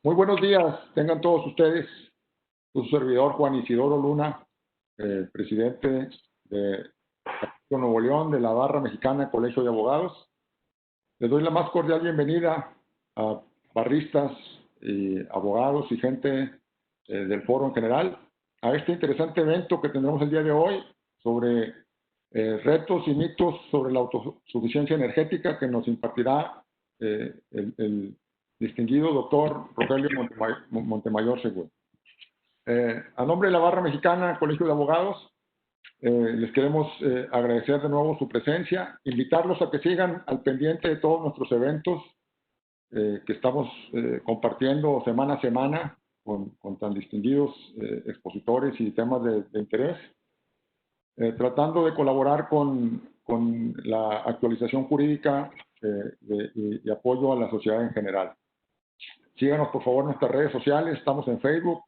Muy buenos días, tengan todos ustedes. Su servidor Juan Isidoro Luna, presidente de Nuevo León, de la Barra Mexicana Colegio de Abogados. Les doy la más cordial bienvenida a barristas, y abogados y gente del foro en general a este interesante evento que tendremos el día de hoy sobre retos y mitos sobre la autosuficiencia energética, que nos impartirá el distinguido doctor Rogelio Montemayor Segura. A nombre de la Barra Mexicana Colegio de Abogados, les queremos agradecer de nuevo su presencia, invitarlos a que sigan al pendiente de todos nuestros eventos que estamos compartiendo semana a semana con tan distinguidos expositores y temas de interés, tratando de colaborar con la actualización jurídica y apoyo a la sociedad en general. Síganos, por favor, en nuestras redes sociales. Estamos en Facebook,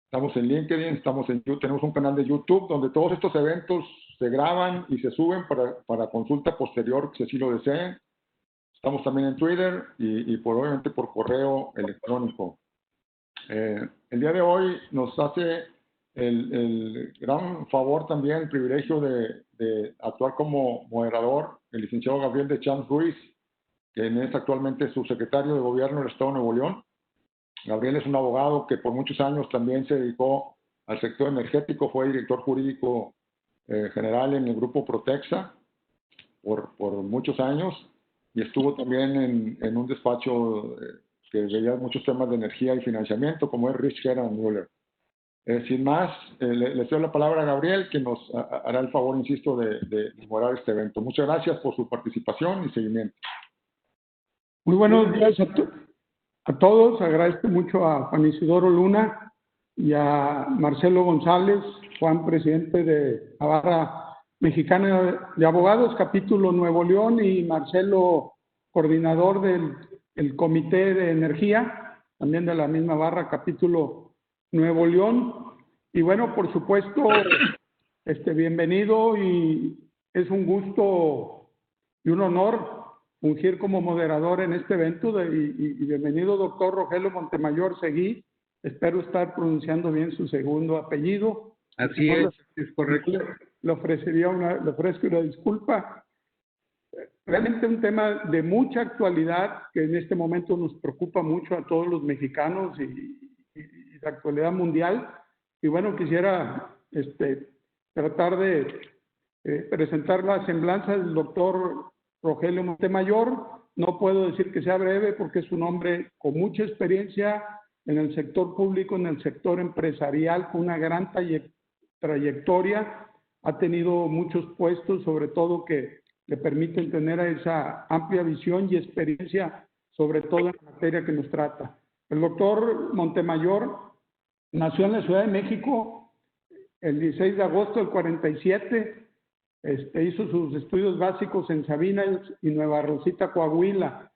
estamos en LinkedIn, estamos en YouTube. Tenemos un canal de YouTube donde todos estos eventos se graban y se suben para consulta posterior, si así lo deseen. Estamos también en Twitter y obviamente por correo electrónico. El día de hoy nos hace el gran favor también, el privilegio de actuar como moderador, el licenciado Gabriel de Champs Ruiz, quien es actualmente subsecretario de Gobierno del Estado de Nuevo León. Gabriel es un abogado que por muchos años también se dedicó al sector energético, fue director jurídico general en el grupo Protexa por muchos años y estuvo también en un despacho que veía muchos temas de energía y financiamiento, como es Rich Mueller. Sin más, le doy la palabra a Gabriel, que nos hará el favor, insisto, de moderar este evento. Muchas gracias por su participación y seguimiento. Muy buenos días a todos. Agradezco mucho a Juan Isidoro Luna y a Marcelo González, Juan, presidente de la Barra Mexicana de Abogados, capítulo Nuevo León, y Marcelo, coordinador del Comité de Energía, también de la misma barra, capítulo Nuevo León. Y bueno, por supuesto, bienvenido, y es un gusto y un honor fungir como moderador en este evento. Y bienvenido, doctor Rogelio Montemayor Seguí. Espero estar pronunciando bien su segundo apellido. Así es correcto. Le ofrezco una disculpa. Realmente un tema de mucha actualidad que en este momento nos preocupa mucho a todos los mexicanos y la actualidad mundial. Y bueno, quisiera tratar de presentar la semblanza del doctor Rogelio Montemayor. No puedo decir que sea breve porque es un hombre con mucha experiencia en el sector público, en el sector empresarial, con una gran trayectoria. Ha tenido muchos puestos, sobre todo que le permiten tener esa amplia visión y experiencia, sobre todo en la materia que nos trata. El doctor Montemayor nació en la Ciudad de México el 16 de agosto del 47. Hizo sus estudios básicos en Sabinas y Nueva Rosita, Coahuila.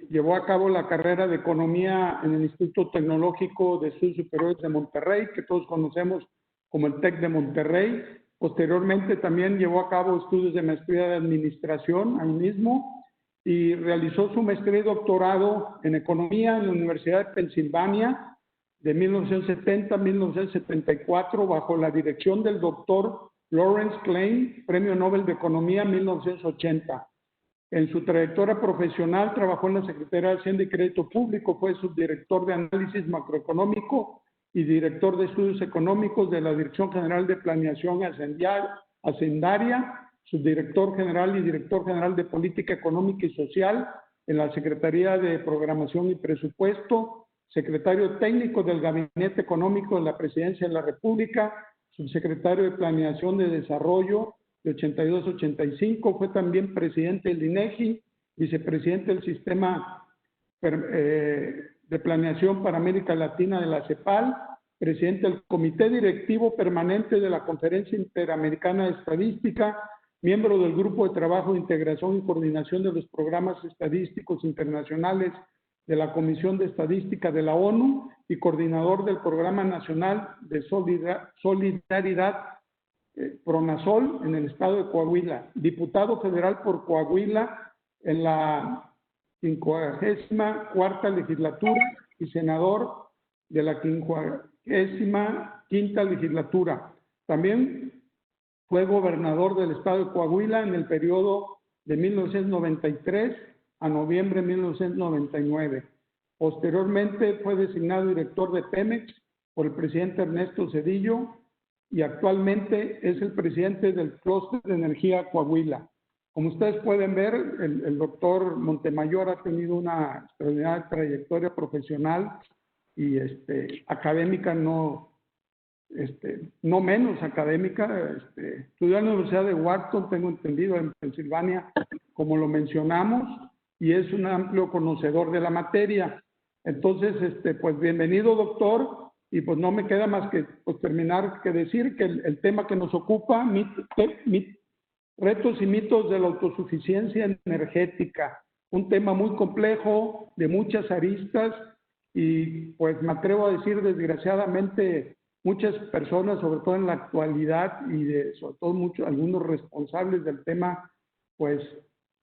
Llevó a cabo la carrera de Economía en el Instituto Tecnológico de Estudios Superiores de Monterrey, que todos conocemos como el TEC de Monterrey. Posteriormente también llevó a cabo estudios de maestría de Administración ahí mismo y realizó su maestría y doctorado en Economía en la Universidad de Pensilvania de 1970 a 1974 bajo la dirección del doctor Lawrence Klein, Premio Nobel de Economía 1980. En su trayectoria profesional trabajó en la Secretaría de Hacienda y Crédito Público, fue subdirector de Análisis Macroeconómico y director de Estudios Económicos de la Dirección General de Planeación Hacendaria, subdirector general y director general de Política Económica y Social en la Secretaría de Programación y Presupuesto, secretario técnico del Gabinete Económico de la Presidencia de la República, subsecretario de Planeación de Desarrollo de 82 a 85, fue también presidente del INEGI, vicepresidente del Sistema de Planeación para América Latina de la CEPAL, presidente del Comité Directivo Permanente de la Conferencia Interamericana de Estadística, miembro del Grupo de Trabajo de Integración y Coordinación de los Programas Estadísticos Internacionales de la Comisión de Estadística de la ONU y coordinador del Programa Nacional de Solidaridad PRONASOL en el estado de Coahuila, diputado federal por Coahuila en la 54ª legislatura y senador de la 55ª legislatura. También fue gobernador del estado de Coahuila en el periodo de 1993 a noviembre de 1999. Posteriormente fue designado director de Pemex por el presidente Ernesto Zedillo y actualmente es el presidente del Clúster de Energía Coahuila. Como ustedes pueden ver, el doctor Montemayor ha tenido una extraordinaria trayectoria profesional y académica, no menos académica. Estudió en la Universidad de Wharton, tengo entendido, en Pensilvania, como lo mencionamos, y es un amplio conocedor de la materia. Entonces, pues bienvenido, doctor, y pues no me queda más que pues, terminar que decir que el tema que nos ocupa, retos y mitos de la autosuficiencia energética, un tema muy complejo, de muchas aristas, y pues me atrevo a decir, desgraciadamente, muchas personas, sobre todo en la actualidad, y sobre todo algunos responsables del tema, pues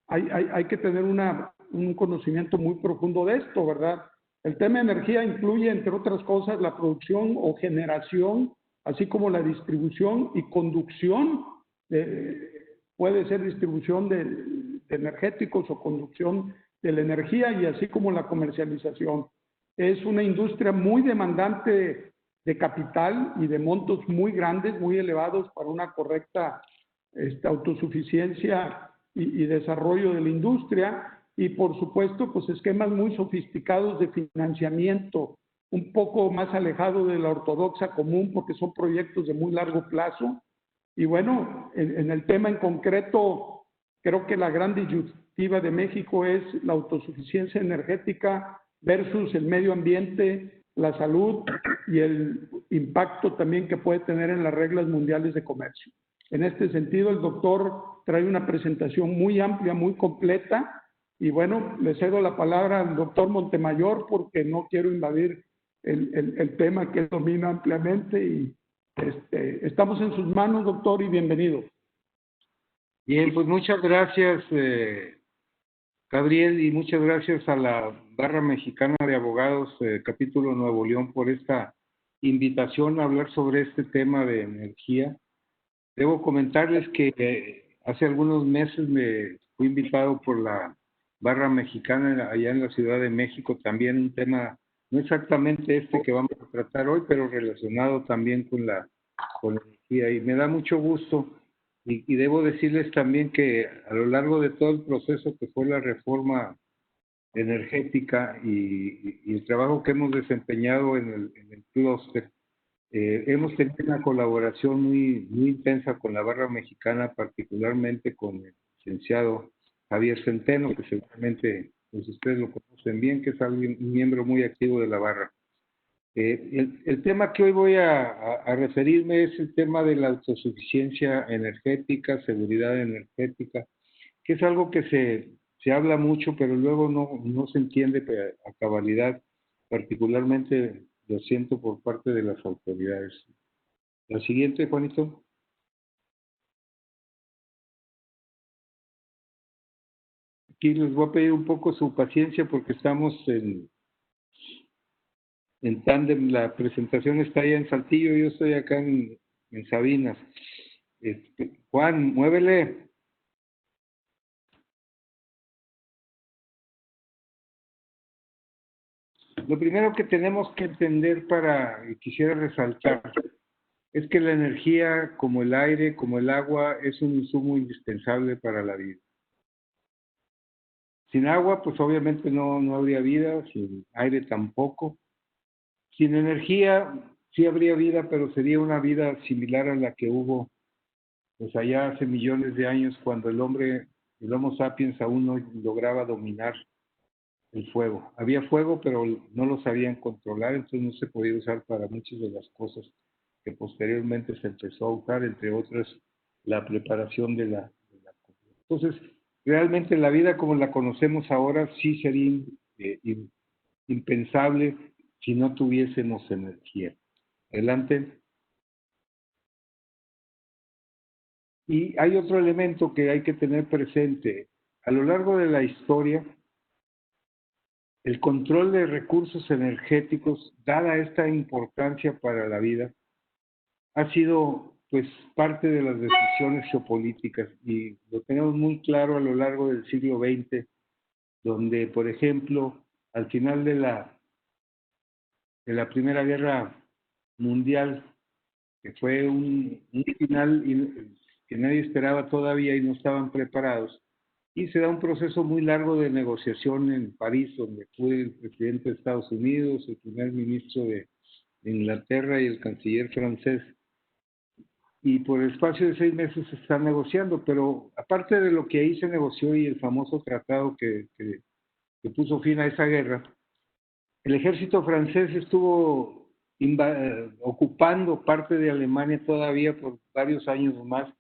hay que tener un conocimiento muy profundo de esto, ¿verdad? El tema de energía incluye, entre otras cosas, la producción o generación, así como la distribución y conducción, puede ser distribución de energéticos o conducción de la energía, y así como la comercialización. Es una industria muy demandante de capital y de montos muy grandes, muy elevados para una correcta autosuficiencia y desarrollo de la industria, y por supuesto pues esquemas muy sofisticados de financiamiento, un poco más alejado de la ortodoxa común porque son proyectos de muy largo plazo. Y bueno, en el tema en concreto, creo que la gran disyuntiva de México es la autosuficiencia energética versus el medio ambiente, la salud y el impacto también que puede tener en las reglas mundiales de comercio. En este sentido, el doctor trae una presentación muy amplia, muy completa, y bueno, le cedo la palabra al doctor Montemayor porque no quiero invadir el tema que él domina ampliamente, y estamos en sus manos, doctor, y bienvenido. Bien, pues muchas gracias, Gabriel, y muchas gracias a la Barra Mexicana de Abogados, capítulo Nuevo León, por esta invitación a hablar sobre este tema de energía. Debo comentarles que hace algunos meses me fui invitado por la Barra Mexicana allá en la Ciudad de México, también un tema, no exactamente este que vamos a tratar hoy, pero relacionado también con la energía, y me da mucho gusto. Y debo decirles también que a lo largo de todo el proceso que fue la reforma energética y el trabajo que hemos desempeñado en el clúster, hemos tenido una colaboración muy intensa con la Barra Mexicana, particularmente con el licenciado Javier Centeno, que seguramente pues ustedes lo conocen bien, que es un miembro muy activo de la Barra. El tema que hoy voy a referirme es el tema de la autosuficiencia energética, seguridad energética, que es algo que se habla mucho, pero luego no se entiende a cabalidad, particularmente lo siento por parte de las autoridades. La siguiente, Juanito. Aquí les voy a pedir un poco su paciencia porque estamos en tándem. La presentación está allá en Saltillo, yo estoy acá en Sabinas. Juan, muévele. Lo primero que tenemos que entender y quisiera resaltar, es que la energía, como el aire, como el agua, es un insumo indispensable para la vida. Sin agua, pues obviamente no habría vida, sin aire tampoco. Sin energía, sí habría vida, pero sería una vida similar a la que hubo pues allá hace millones de años, cuando el Homo sapiens aún no lograba dominar el fuego. Había fuego, pero no lo sabían controlar, entonces no se podía usar para muchas de las cosas que posteriormente se empezó a usar, entre otras la preparación de la comida. Entonces, realmente la vida como la conocemos ahora sí sería impensable si no tuviésemos energía. Adelante. Y hay otro elemento que hay que tener presente. A lo largo de la historia, el control de recursos energéticos, dada esta importancia para la vida, ha sido pues parte de las decisiones geopolíticas y lo tenemos muy claro a lo largo del siglo XX, donde, por ejemplo, al final de la Primera Guerra Mundial, que fue un final que nadie esperaba todavía y no estaban preparados, y se da un proceso muy largo de negociación en París, donde fue el presidente de Estados Unidos, el primer ministro de Inglaterra y el canciller francés. Y por el espacio de 6 meses se está negociando, pero aparte de lo que ahí se negoció y el famoso tratado que puso fin a esa guerra, el ejército francés estuvo ocupando parte de Alemania todavía por varios años más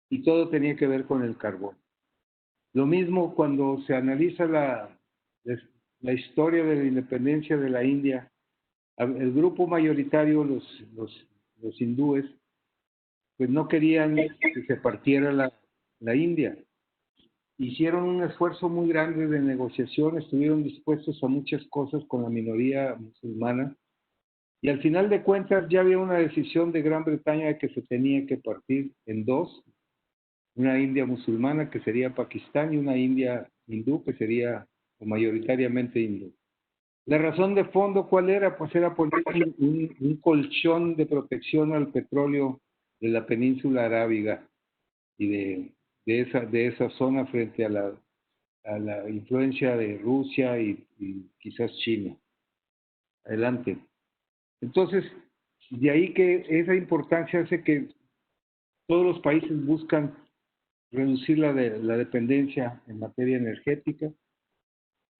y todo tenía que ver con el carbón. Lo mismo cuando se analiza la historia de la independencia de la India, el grupo mayoritario, los hindúes, pues no querían que se partiera la India. Hicieron un esfuerzo muy grande de negociación, estuvieron dispuestos a muchas cosas con la minoría musulmana, y al final de cuentas ya había una decisión de Gran Bretaña de que se tenía que partir en dos, una India musulmana que sería Pakistán y una India hindú que sería mayoritariamente hindú. La razón de fondo, ¿cuál era? Pues era poner un colchón de protección al petróleo de la península arábiga y de esa zona frente a la influencia de Rusia y quizás China. Adelante. Entonces, de ahí que esa importancia hace que todos los países buscan reducir la dependencia en materia energética,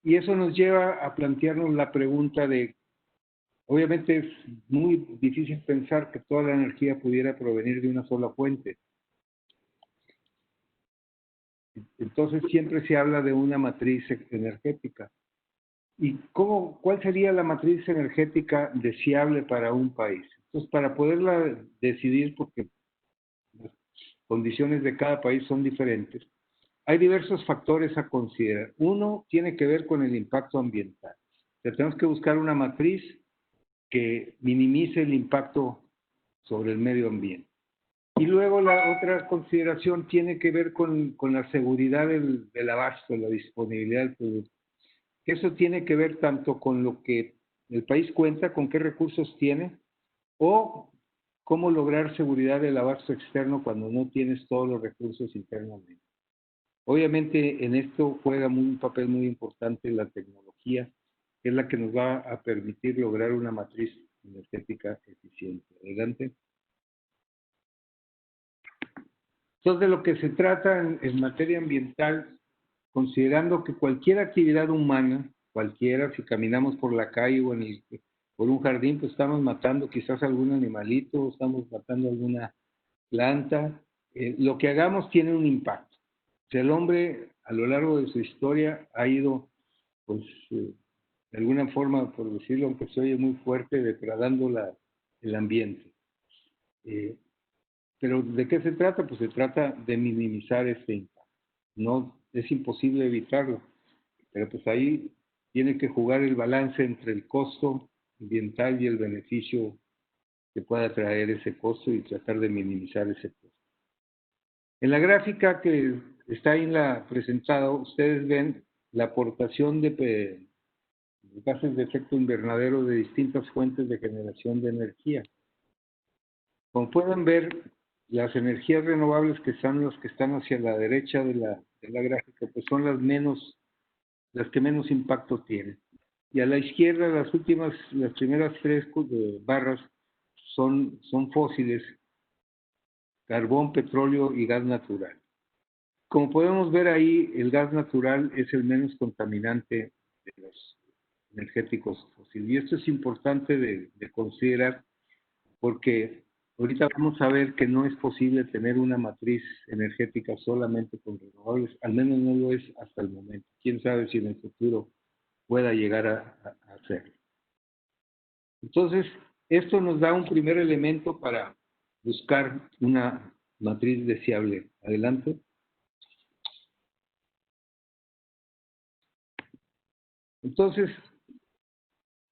y eso nos lleva a plantearnos la pregunta de, obviamente es muy difícil pensar que toda la energía pudiera provenir de una sola fuente. Entonces siempre se habla de una matriz energética. ¿Y cuál sería la matriz energética deseable para un país? Entonces, para poderla decidir, porque las condiciones de cada país son diferentes, hay diversos factores a considerar. Uno tiene que ver con el impacto ambiental. O sea, tenemos que buscar una matriz que minimice el impacto sobre el medio ambiente. Y luego la otra consideración tiene que ver con la seguridad del abasto, la disponibilidad del producto. Eso tiene que ver tanto con lo que el país cuenta, con qué recursos tiene, o cómo lograr seguridad del abasto externo cuando no tienes todos los recursos internamente. Obviamente en esto juega un papel muy importante la tecnología, que es la que nos va a permitir lograr una matriz energética eficiente. Adelante. Entonces, de lo que se trata en materia ambiental, considerando que cualquier actividad humana, cualquiera, si caminamos por la calle o por un jardín, pues estamos matando quizás algún animalito, estamos matando alguna planta, lo que hagamos tiene un impacto. O sea, el hombre a lo largo de su historia ha ido, pues, de alguna forma, por decirlo, aunque se oye muy fuerte, degradando el ambiente. Pero ¿de qué se trata? Pues se trata de minimizar este impacto. No es imposible evitarlo, pero pues ahí tiene que jugar el balance entre el costo ambiental y el beneficio que pueda traer ese costo y tratar de minimizar ese costo. En la gráfica que está ahí presentada, ustedes ven la aportación de gases de efecto invernadero de distintas fuentes de generación de energía. Como pueden ver, las energías renovables que son las que están hacia la derecha de la gráfica, pues son las que menos impacto tienen. Y a la izquierda, las primeras tres barras son fósiles, carbón, petróleo y gas natural. Como podemos ver ahí, el gas natural es el menos contaminante de los energéticos fósiles. Y esto es importante de considerar porque ahorita vamos a ver que no es posible tener una matriz energética solamente con renovables, al menos no lo es hasta el momento. Quién sabe si en el futuro pueda llegar a hacerlo. Entonces, esto nos da un primer elemento para buscar una matriz deseable. Adelante. Entonces,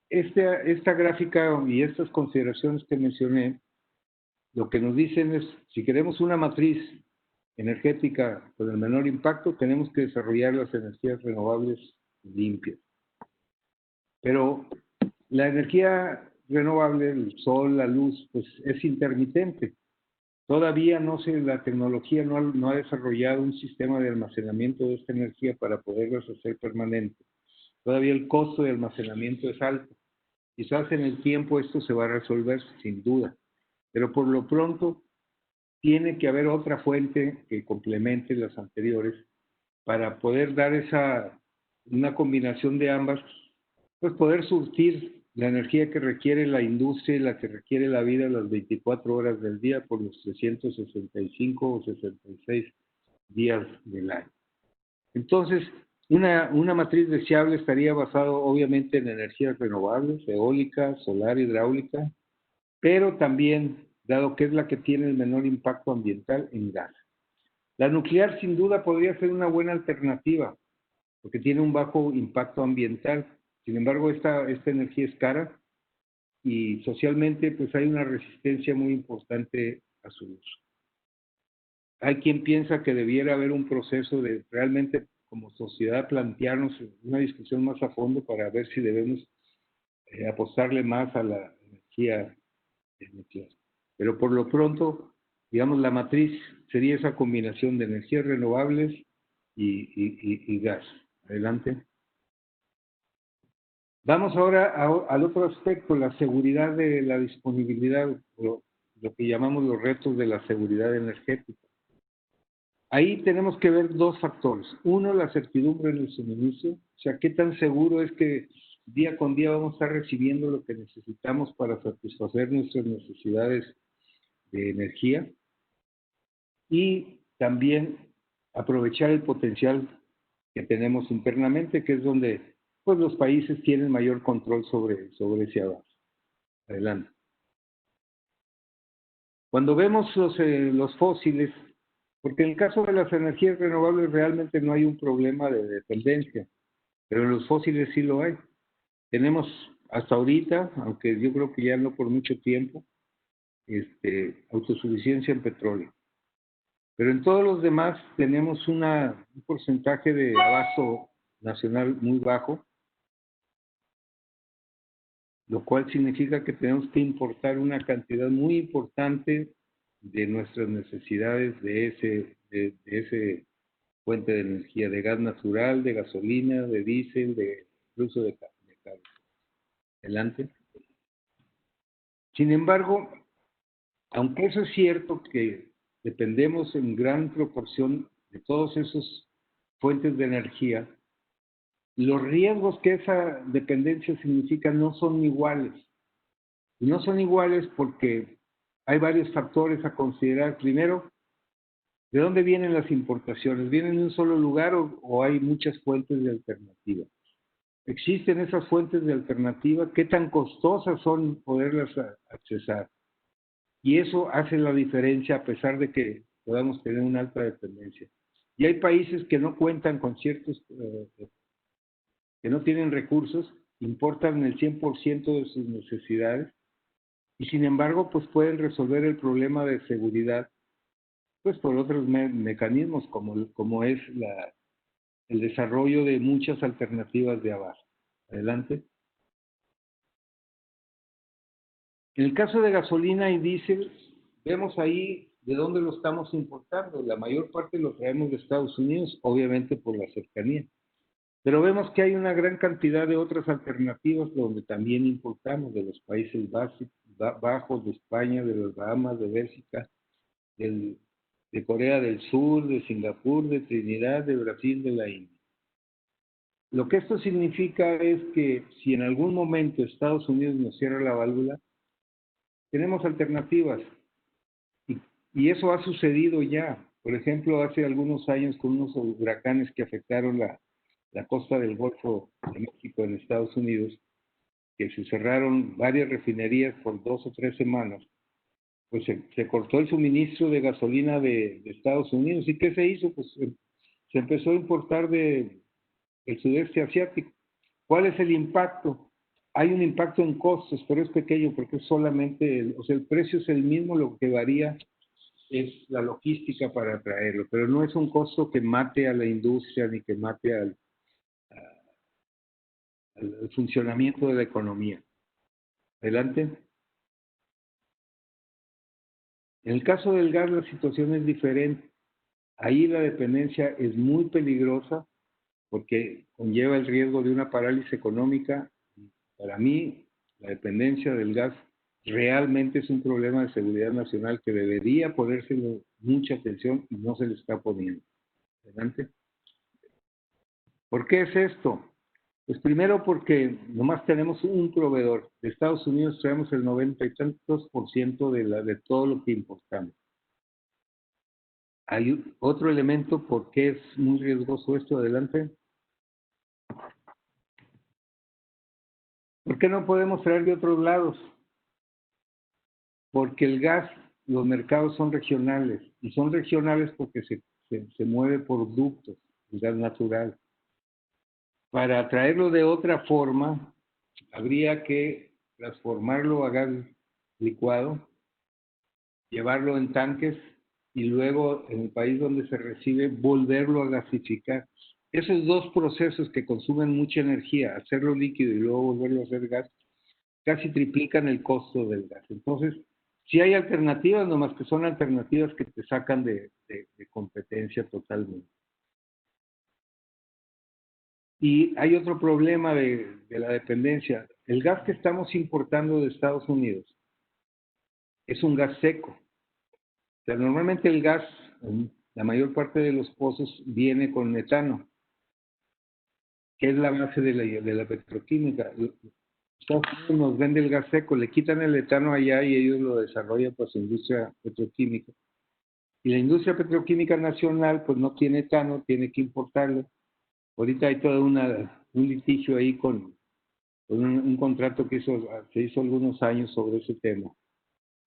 esta gráfica y estas consideraciones que mencioné, lo que nos dicen es, si queremos una matriz energética con el menor impacto, tenemos que desarrollar las energías renovables limpias. Pero la energía renovable, el sol, la luz, pues es intermitente. Todavía la tecnología no ha desarrollado un sistema de almacenamiento de esta energía para poderlas hacer permanentes. Todavía el costo de almacenamiento es alto. Quizás en el tiempo esto se va a resolver, sin duda. Pero por lo pronto, tiene que haber otra fuente que complemente las anteriores para poder dar una combinación de ambas, pues poder surtir la energía que requiere la industria y la que requiere la vida las 24 horas del día por los 365 o 66 días del año. Entonces, una matriz deseable estaría basada obviamente en energías renovables, eólica, solar, hidráulica, pero también, dado que es la que tiene el menor impacto ambiental, en gas. La nuclear sin duda podría ser una buena alternativa, porque tiene un bajo impacto ambiental. Sin embargo, esta energía es cara y socialmente pues hay una resistencia muy importante a su uso. Hay quien piensa que debiera haber un proceso de realmente como sociedad plantearnos una discusión más a fondo para ver si debemos apostarle más a la energía nuclear. Pero por lo pronto, digamos, la matriz sería esa combinación de energías renovables y gas. Adelante. Vamos ahora al otro aspecto, la seguridad de la disponibilidad, lo que llamamos los retos de la seguridad energética. Ahí tenemos que ver dos factores. Uno, la certidumbre en el suministro, o sea, qué tan seguro es que día con día vamos a estar recibiendo lo que necesitamos para satisfacer nuestras necesidades de energía. Y también aprovechar el potencial que tenemos internamente, que es donde pues, los países tienen mayor control sobre ese avance. Adelante. Cuando vemos los fósiles, porque en el caso de las energías renovables realmente no hay un problema de dependencia, pero en los fósiles sí lo hay. Tenemos hasta ahorita, aunque yo creo que ya no por mucho tiempo, autosuficiencia en petróleo. Pero en todos los demás tenemos un porcentaje de abasto nacional muy bajo, lo cual significa que tenemos que importar una cantidad muy importante de nuestras necesidades de ese fuente de energía, de gas natural, de gasolina, de diésel, incluso de carne. Adelante. Sin embargo, aunque eso es cierto que dependemos en gran proporción de todas esas fuentes de energía, los riesgos que esa dependencia significa no son iguales. Y no son iguales porque hay varios factores a considerar. Primero, ¿de dónde vienen las importaciones? ¿Vienen de un solo lugar o hay muchas fuentes de alternativa? ¿Existen esas fuentes de alternativa? ¿Qué tan costosas son poderlas accesar? Y eso hace la diferencia a pesar de que podamos tener una alta dependencia. Y hay países que no cuentan con ciertos, que no tienen recursos, importan el 100% de sus necesidades y sin embargo pues pueden resolver el problema de seguridad pues por otros mecanismos como es el desarrollo de muchas alternativas de abasto. Adelante. En el caso de gasolina y diésel, vemos ahí de dónde lo estamos importando. La mayor parte lo traemos de Estados Unidos, obviamente por la cercanía. Pero vemos que hay una gran cantidad de otras alternativas donde también importamos, de los Países Bajos, de España, de las Bahamas, de Bélgica, de Corea del Sur, de Singapur, de Trinidad, de Brasil, de la India. Lo que esto significa es que si en algún momento Estados Unidos nos cierra la válvula, tenemos alternativas. Y eso ha sucedido ya. Por ejemplo, hace algunos años con unos huracanes que afectaron la costa del Golfo de México en Estados Unidos, que se cerraron varias refinerías por 2 o 3 semanas, pues se cortó el suministro de gasolina de Estados Unidos. ¿Y qué se hizo? Pues se empezó a importar del sudeste asiático. ¿Cuál es el impacto? Hay un impacto en costos, pero es pequeño porque es solamente, o sea, el precio es el mismo, lo que varía es la logística para traerlo, pero no es un costo que mate a la industria ni que mate al funcionamiento de la economía. Adelante. En el caso del gas la situación es diferente. Ahí la dependencia es muy peligrosa porque conlleva el riesgo de una parálisis económica. Para mí, la dependencia del gas realmente es un problema de seguridad nacional que debería ponérsele mucha atención y no se le está poniendo. Adelante. ¿Por qué es esto? Pues primero porque nomás tenemos un proveedor. De Estados Unidos traemos el 90 y tantos % de todo lo que importamos. Hay otro elemento por qué es muy riesgoso esto. Adelante. ¿Por qué no podemos traer de otros lados? Porque el gas, los mercados son regionales. Y son regionales porque se mueve por ductos, el gas natural. Para traerlo de otra forma, habría que transformarlo a gas licuado, llevarlo en tanques y luego en el país donde se recibe volverlo a gasificar. Esos dos procesos que consumen mucha energía, hacerlo líquido y luego volverlo a hacer gas, casi triplican el costo del gas. Entonces, sí hay alternativas, nomás que son alternativas que te sacan de competencia totalmente. Y hay otro problema de la dependencia. El gas que estamos importando de Estados Unidos es un gas seco. O sea, normalmente el gas, en la mayor parte de los pozos, viene con metano, que es la base de la petroquímica. Estados Unidos nos vende el gas seco, le quitan el etano allá y ellos lo desarrollan por su industria petroquímica. Y la industria petroquímica nacional pues no tiene etano, tiene que importarlo. Ahorita hay todo un litigio ahí con un contrato que se hizo algunos años sobre ese tema,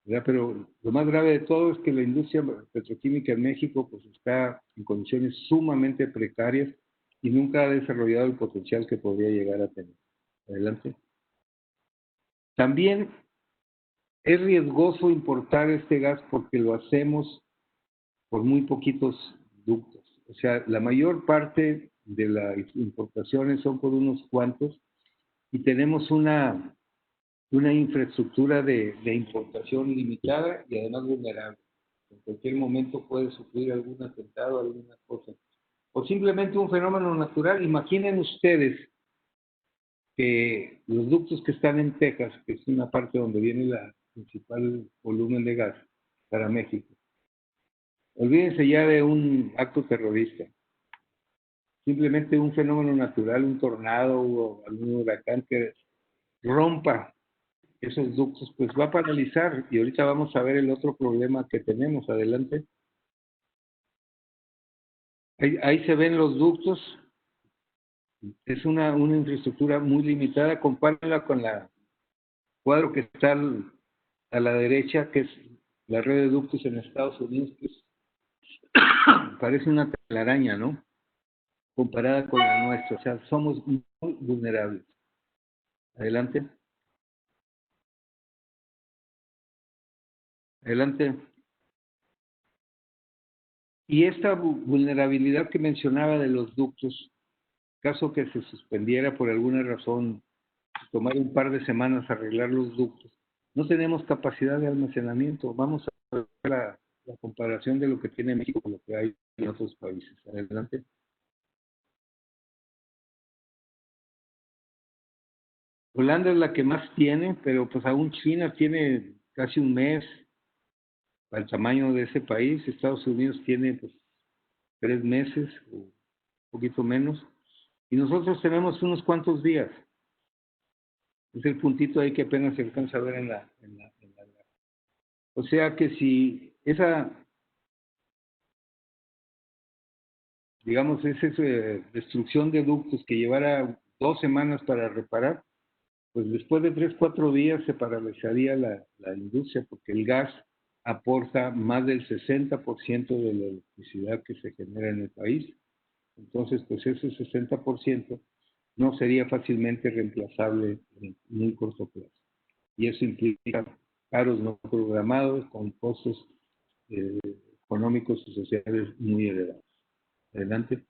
¿verdad? Pero lo más grave de todo es que la industria petroquímica en México pues está en condiciones sumamente precarias y nunca ha desarrollado el potencial que podría llegar a tener. Adelante. También es riesgoso importar este gas porque lo hacemos por muy poquitos ductos. O sea, la mayor parte de las importaciones son por unos cuantos y tenemos una infraestructura de importación limitada y además vulnerable. En cualquier momento puede sufrir algún atentado, alguna cosa. O simplemente un fenómeno natural. Imaginen ustedes que los ductos que están en Texas, que es una parte donde viene la principal volumen de gas para México, olvídense ya de un acto terrorista. Simplemente un fenómeno natural, un tornado o algún huracán que rompa esos ductos, pues va a paralizar. Y ahorita vamos a ver el otro problema que tenemos. Adelante. Ahí se ven los ductos. Es una infraestructura muy limitada. Compárenla con la cuadro que está a la derecha, que es la red de ductos en Estados Unidos, que parece una telaraña, ¿no? Comparada con la nuestra. O sea, somos muy vulnerables. Adelante. Adelante. Y esta vulnerabilidad que mencionaba de los ductos, caso que se suspendiera por alguna razón, tomar un par de semanas arreglar los ductos, no tenemos capacidad de almacenamiento. Vamos a ver la comparación de lo que tiene México con lo que hay en otros países. Adelante. Holanda es la que más tiene, pero pues aún China tiene casi un mes para el tamaño de ese país. Estados Unidos tiene pues 3 meses o un poquito menos. Y nosotros tenemos unos cuantos días. Es el puntito ahí que apenas se alcanza a ver en la. O sea que si esa, digamos, esa destrucción de ductos que llevara 2 semanas para reparar, pues después de 3, 4 días se paralizaría la industria, porque el gas aporta más del 60% de la electricidad que se genera en el país. Entonces, pues ese 60% no sería fácilmente reemplazable en muy corto plazo. Y eso implica paros no programados con costos económicos y sociales muy elevados. Adelante.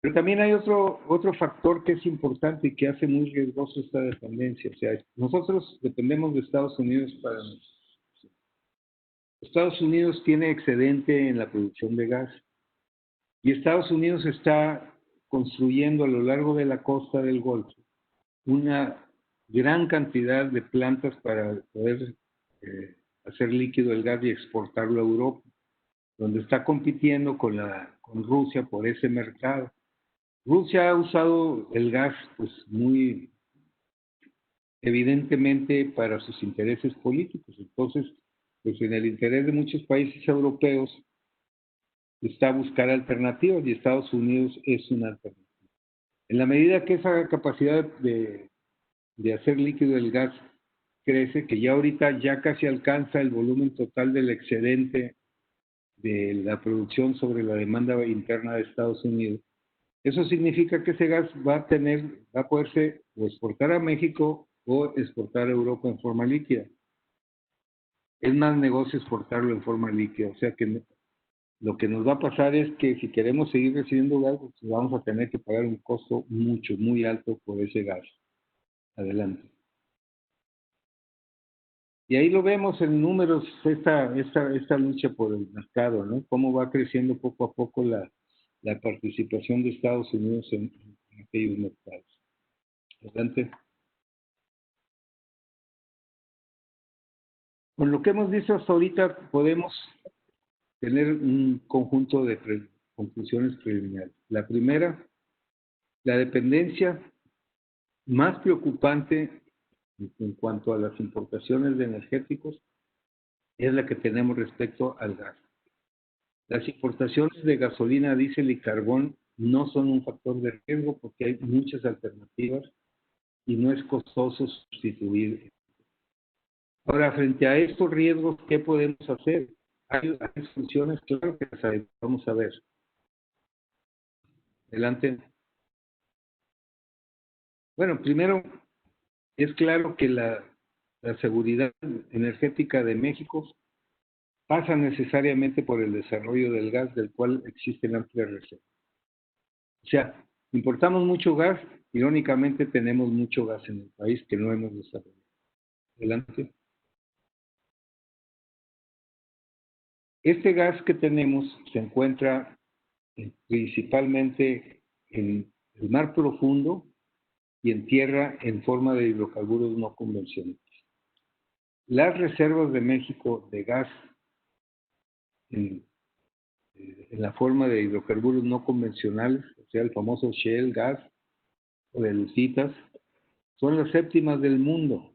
Pero también hay otro factor que es importante y que hace muy riesgoso esta dependencia. O sea, nosotros dependemos de Estados Unidos para nosotros. Estados Unidos tiene excedente en la producción de gas y Estados Unidos está construyendo a lo largo de la costa del Golfo una gran cantidad de plantas para poder hacer líquido el gas y exportarlo a Europa, donde está compitiendo con Rusia por ese mercado. Rusia ha usado el gas pues muy evidentemente para sus intereses políticos. Entonces, pues en el interés de muchos países europeos está buscar alternativas y Estados Unidos es una alternativa. En la medida que esa capacidad de hacer líquido el gas crece, que ya ahorita ya casi alcanza el volumen total del excedente de la producción sobre la demanda interna de Estados Unidos, eso significa que ese gas va a poderse o exportar a México o exportar a Europa en forma líquida. Es más negocio exportarlo en forma líquida, o sea que lo que nos va a pasar es que si queremos seguir recibiendo gas, pues vamos a tener que pagar un costo muy alto por ese gas. Adelante. Y ahí lo vemos en números, esta lucha por el mercado, ¿no? Cómo va creciendo poco a poco la participación de Estados Unidos en aquellos mercados. Adelante. Con lo que hemos visto hasta ahorita podemos tener un conjunto de conclusiones preliminares. La primera, la dependencia más preocupante en cuanto a las importaciones de energéticos es la que tenemos respecto al gas. Las importaciones de gasolina, diésel y carbón no son un factor de riesgo porque hay muchas alternativas y no es costoso sustituir. Ahora, frente a estos riesgos, ¿qué podemos hacer? Hay soluciones, claro que las hay. Vamos a ver. Adelante. Bueno, primero, es claro que la seguridad energética de México pasa necesariamente por el desarrollo del gas, del cual existen amplias reservas. O sea, importamos mucho gas, irónicamente tenemos mucho gas en el país que no hemos desarrollado. Adelante. Este gas que tenemos se encuentra principalmente en el mar profundo y en tierra en forma de hidrocarburos no convencionales. Las reservas de México de gas en la forma de hidrocarburos no convencionales, o sea, el famoso shale gas o de lucitas, son las séptimas del mundo.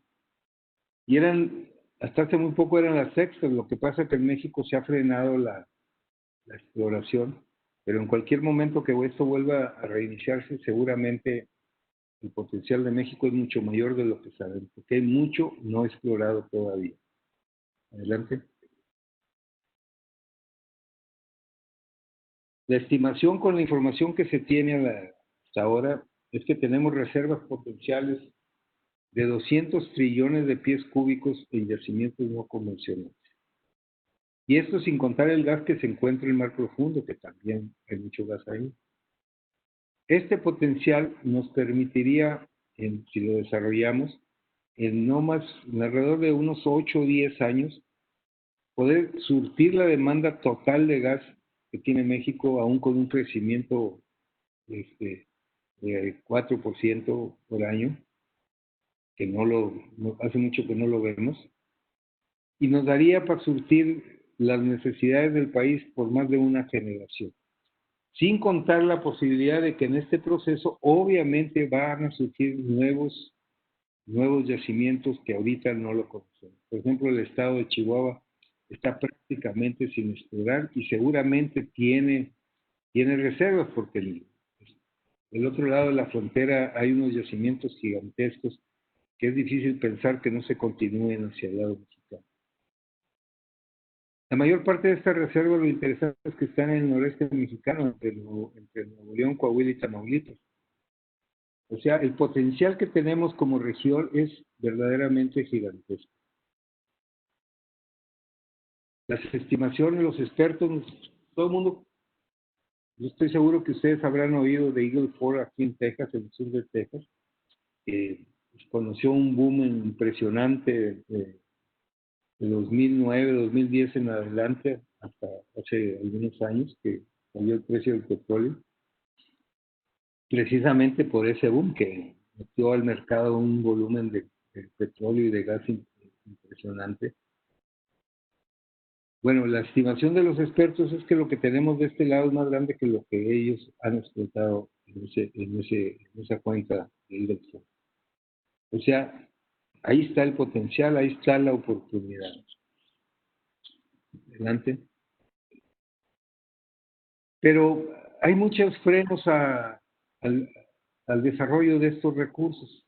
Y hasta hace muy poco eran las sextas. Lo que pasa es que en México se ha frenado la exploración, pero en cualquier momento que esto vuelva a reiniciarse, seguramente el potencial de México es mucho mayor de lo que sabemos, porque hay mucho no explorado todavía. Adelante. La estimación con la información que se tiene hasta ahora es que tenemos reservas potenciales de 200 trillones de pies cúbicos en yacimientos no convencionales. Y esto sin contar el gas que se encuentra en el mar profundo, que también hay mucho gas ahí. Este potencial nos permitiría, si lo desarrollamos, en alrededor de unos 8 o 10 años, poder surtir la demanda total de gas que tiene México, aún con un crecimiento de 4% por año, que hace mucho que no lo vemos, y nos daría para surtir las necesidades del país por más de una generación. Sin contar la posibilidad de que en este proceso obviamente van a surgir nuevos yacimientos que ahorita no lo conocemos. Por ejemplo, el estado de Chihuahua está prácticamente sin explorar y seguramente tiene reservas porque del otro lado de la frontera hay unos yacimientos gigantescos que es difícil pensar que no se continúen hacia el lado mexicano. La mayor parte de estas reservas, lo interesante es que están en el noreste mexicano, entre Nuevo León, Coahuila y Tamaulipas. O sea, el potencial que tenemos como región es verdaderamente gigantesco. Las estimaciones, los expertos, todo el mundo, yo estoy seguro que ustedes habrán oído de Eagle Ford aquí en Texas, en el sur de Texas, que conoció un boom impresionante de 2009, 2010 en adelante, hasta hace algunos años, que cambió el precio del petróleo, precisamente por ese boom que metió al mercado un volumen de petróleo y de gas impresionante. Bueno, la estimación de los expertos es que lo que tenemos de este lado es más grande que lo que ellos han explotado en esa cuenca de Eagle. O sea, ahí está el potencial, ahí está la oportunidad. Adelante. Pero hay muchos frenos al desarrollo de estos recursos.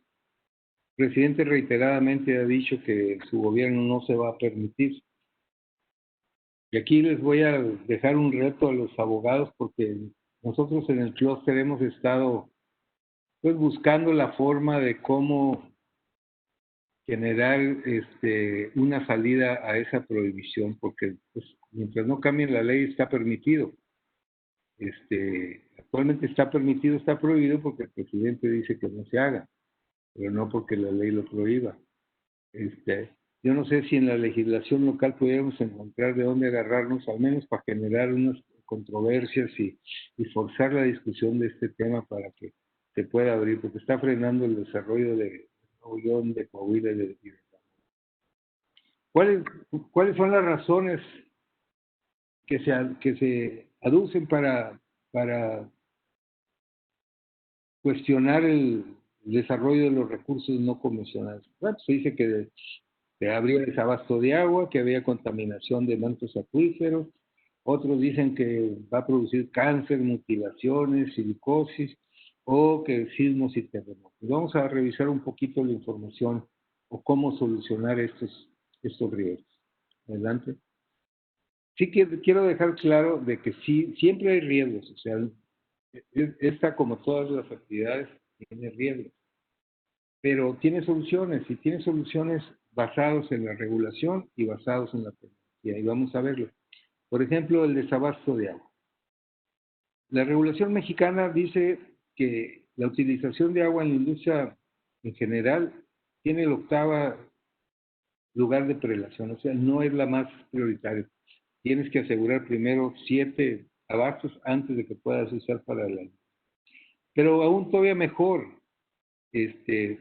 El presidente reiteradamente ha dicho que su gobierno no se va a permitir. Y aquí les voy a dejar un reto a los abogados porque nosotros en el clúster hemos estado pues buscando la forma de cómo generar una salida a esa prohibición, porque pues, mientras no cambie la ley está permitido. Actualmente está permitido, está prohibido porque el presidente dice que no se haga, pero no porque la ley lo prohíba. Yo no sé si en la legislación local pudiéramos encontrar de dónde agarrarnos, al menos para generar unas controversias y forzar la discusión de este tema para que se pueda abrir, porque está frenando el desarrollo de Nuevo León, de Coahuila y de ¿Cuáles son las razones que se aducen para cuestionar el desarrollo de los recursos no convencionales? Bueno, se dice que habría desabasto de agua, que había contaminación de mantos acuíferos, otros dicen que va a producir cáncer, mutilaciones, silicosis, o que sismos y terremotos. Vamos a revisar un poquito la información o cómo solucionar estos riesgos. Adelante. Sí quiero dejar claro de que sí, siempre hay riesgos, o sea, esta como todas las actividades tiene riesgos, pero tiene soluciones, y tiene soluciones basados en la regulación y basados en la tecnología, y vamos a verlo. Por ejemplo, el desabasto de agua. La regulación mexicana dice que la utilización de agua en la industria en general tiene el 8º lugar de prelación, o sea, no es la más prioritaria. Tienes que asegurar primero 7 abastos antes de que puedas usar para el año. Pero aún todavía mejor, el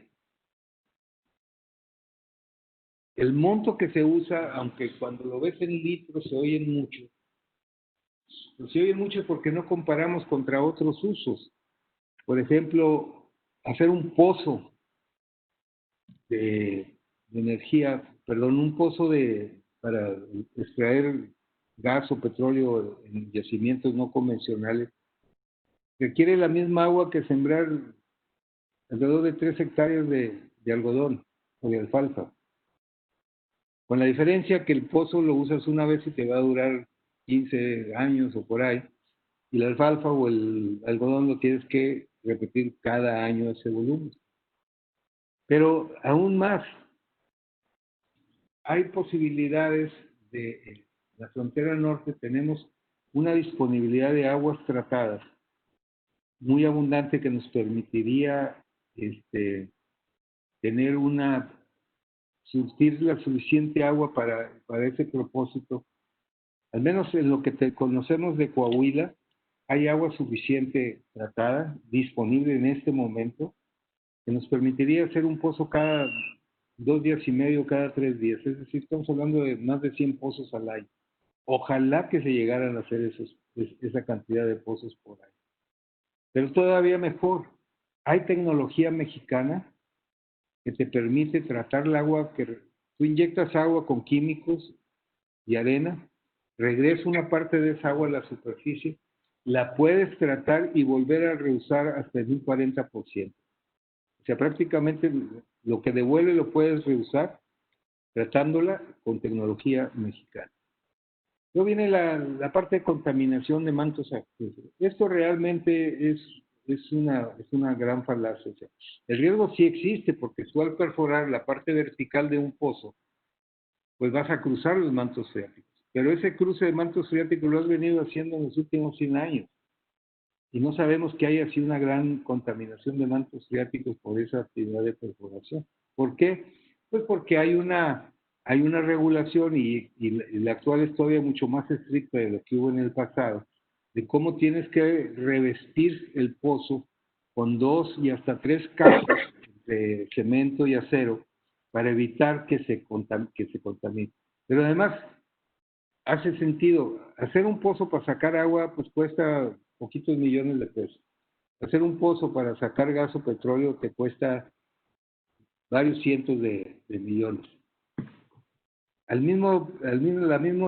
monto que se usa, aunque cuando lo ves en litros se oyen mucho, pues se oyen mucho porque no comparamos contra otros usos. Por ejemplo, hacer un pozo de energía, perdón, un pozo para extraer gas o petróleo en yacimientos no convencionales, requiere la misma agua que sembrar alrededor de 3 hectáreas de algodón o de alfalfa. Con la diferencia que el pozo lo usas una vez y te va a durar 15 años o por ahí, y la alfalfa o el algodón lo tienes que repetir cada año ese volumen. Pero aún más, hay posibilidades en la frontera norte tenemos una disponibilidad de aguas tratadas muy abundante que nos permitiría tener surtir la suficiente agua para ese propósito. Al menos en lo que conocemos de Coahuila, hay agua suficiente tratada, disponible en este momento, que nos permitiría hacer un pozo cada 2 días y medio, cada 3 días. Es decir, estamos hablando de más de 100 pozos al año. Ojalá que se llegaran a hacer esa cantidad de pozos por año. Pero todavía mejor, hay tecnología mexicana que te permite tratar el agua, que tú inyectas agua con químicos y arena, regresa una parte de esa agua a la superficie, la puedes tratar y volver a reusar hasta en un 40%. O sea, prácticamente lo que devuelve lo puedes reusar tratándola con tecnología mexicana. Luego viene la parte de contaminación de mantos acuíferos. Esto realmente es es una gran falacia. O sea, el riesgo sí existe porque tú al perforar la parte vertical de un pozo, pues vas a cruzar los mantos freáticos. Pero ese cruce de mantos freáticos lo has venido haciendo en los últimos 100 años. Y no sabemos que haya sido una gran contaminación de mantos freáticos por esa actividad de perforación. ¿Por qué? Pues porque hay una regulación y la actual es todavía mucho más estricta de lo que hubo en el pasado, de cómo tienes que revestir el pozo con 2 y hasta 3 capas de cemento y acero para evitar que se contamine. Pero además, hace sentido, hacer un pozo para sacar agua pues cuesta poquitos millones de pesos. Hacer un pozo para sacar gas o petróleo te cuesta varios cientos de millones. El mismo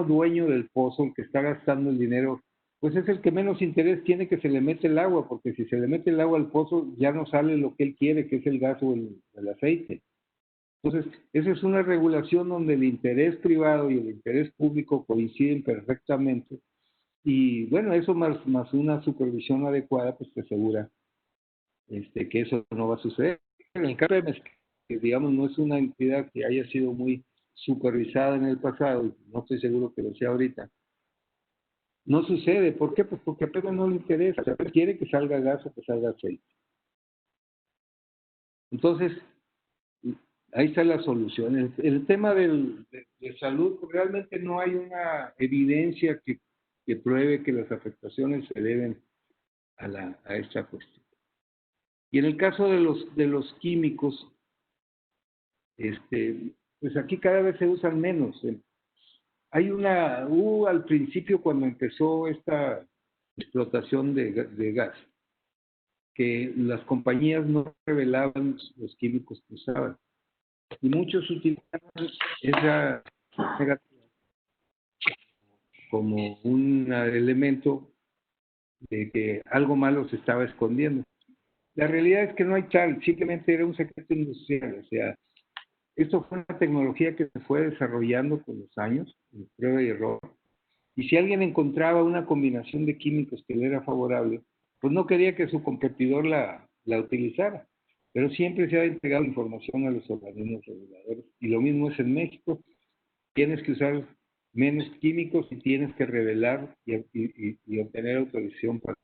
dueño del pozo, el que está gastando el dinero, pues es el que menos interés tiene que se le mete el agua, porque si se le mete el agua al pozo ya no sale lo que él quiere, que es el gas o el aceite. Entonces, esa es una regulación donde el interés privado y el interés público coinciden perfectamente. Y bueno, eso más una supervisión adecuada, pues te asegura que eso no va a suceder. En el caso de Mezcal, que digamos no es una entidad que haya sido muy supervisada en el pasado, y no estoy seguro que lo sea ahorita, no sucede. ¿Por qué? Pues porque apenas no le interesa, o sea, quiere que salga gas o que salga aceite. Entonces, ahí está la solución. El tema de salud, pues realmente no hay una evidencia que pruebe que las afectaciones se deben a esta cuestión. Y en el caso de los químicos, pues aquí cada vez se usan menos. Hubo al principio cuando empezó esta explotación de gas, que las compañías no revelaban los químicos que usaban. Y muchos utilizaban esa como un elemento de que algo malo se estaba escondiendo. La realidad es que no hay tal, simplemente era un secreto industrial. O sea, esto fue una tecnología que se fue desarrollando con los años, en prueba y error. Y si alguien encontraba una combinación de químicos que le era favorable, pues no quería que su competidor la utilizara. Pero siempre se ha entregado información a los organismos reguladores. Y lo mismo es en México. Tienes que usar menos químicos y tienes que revelar y obtener autorización para.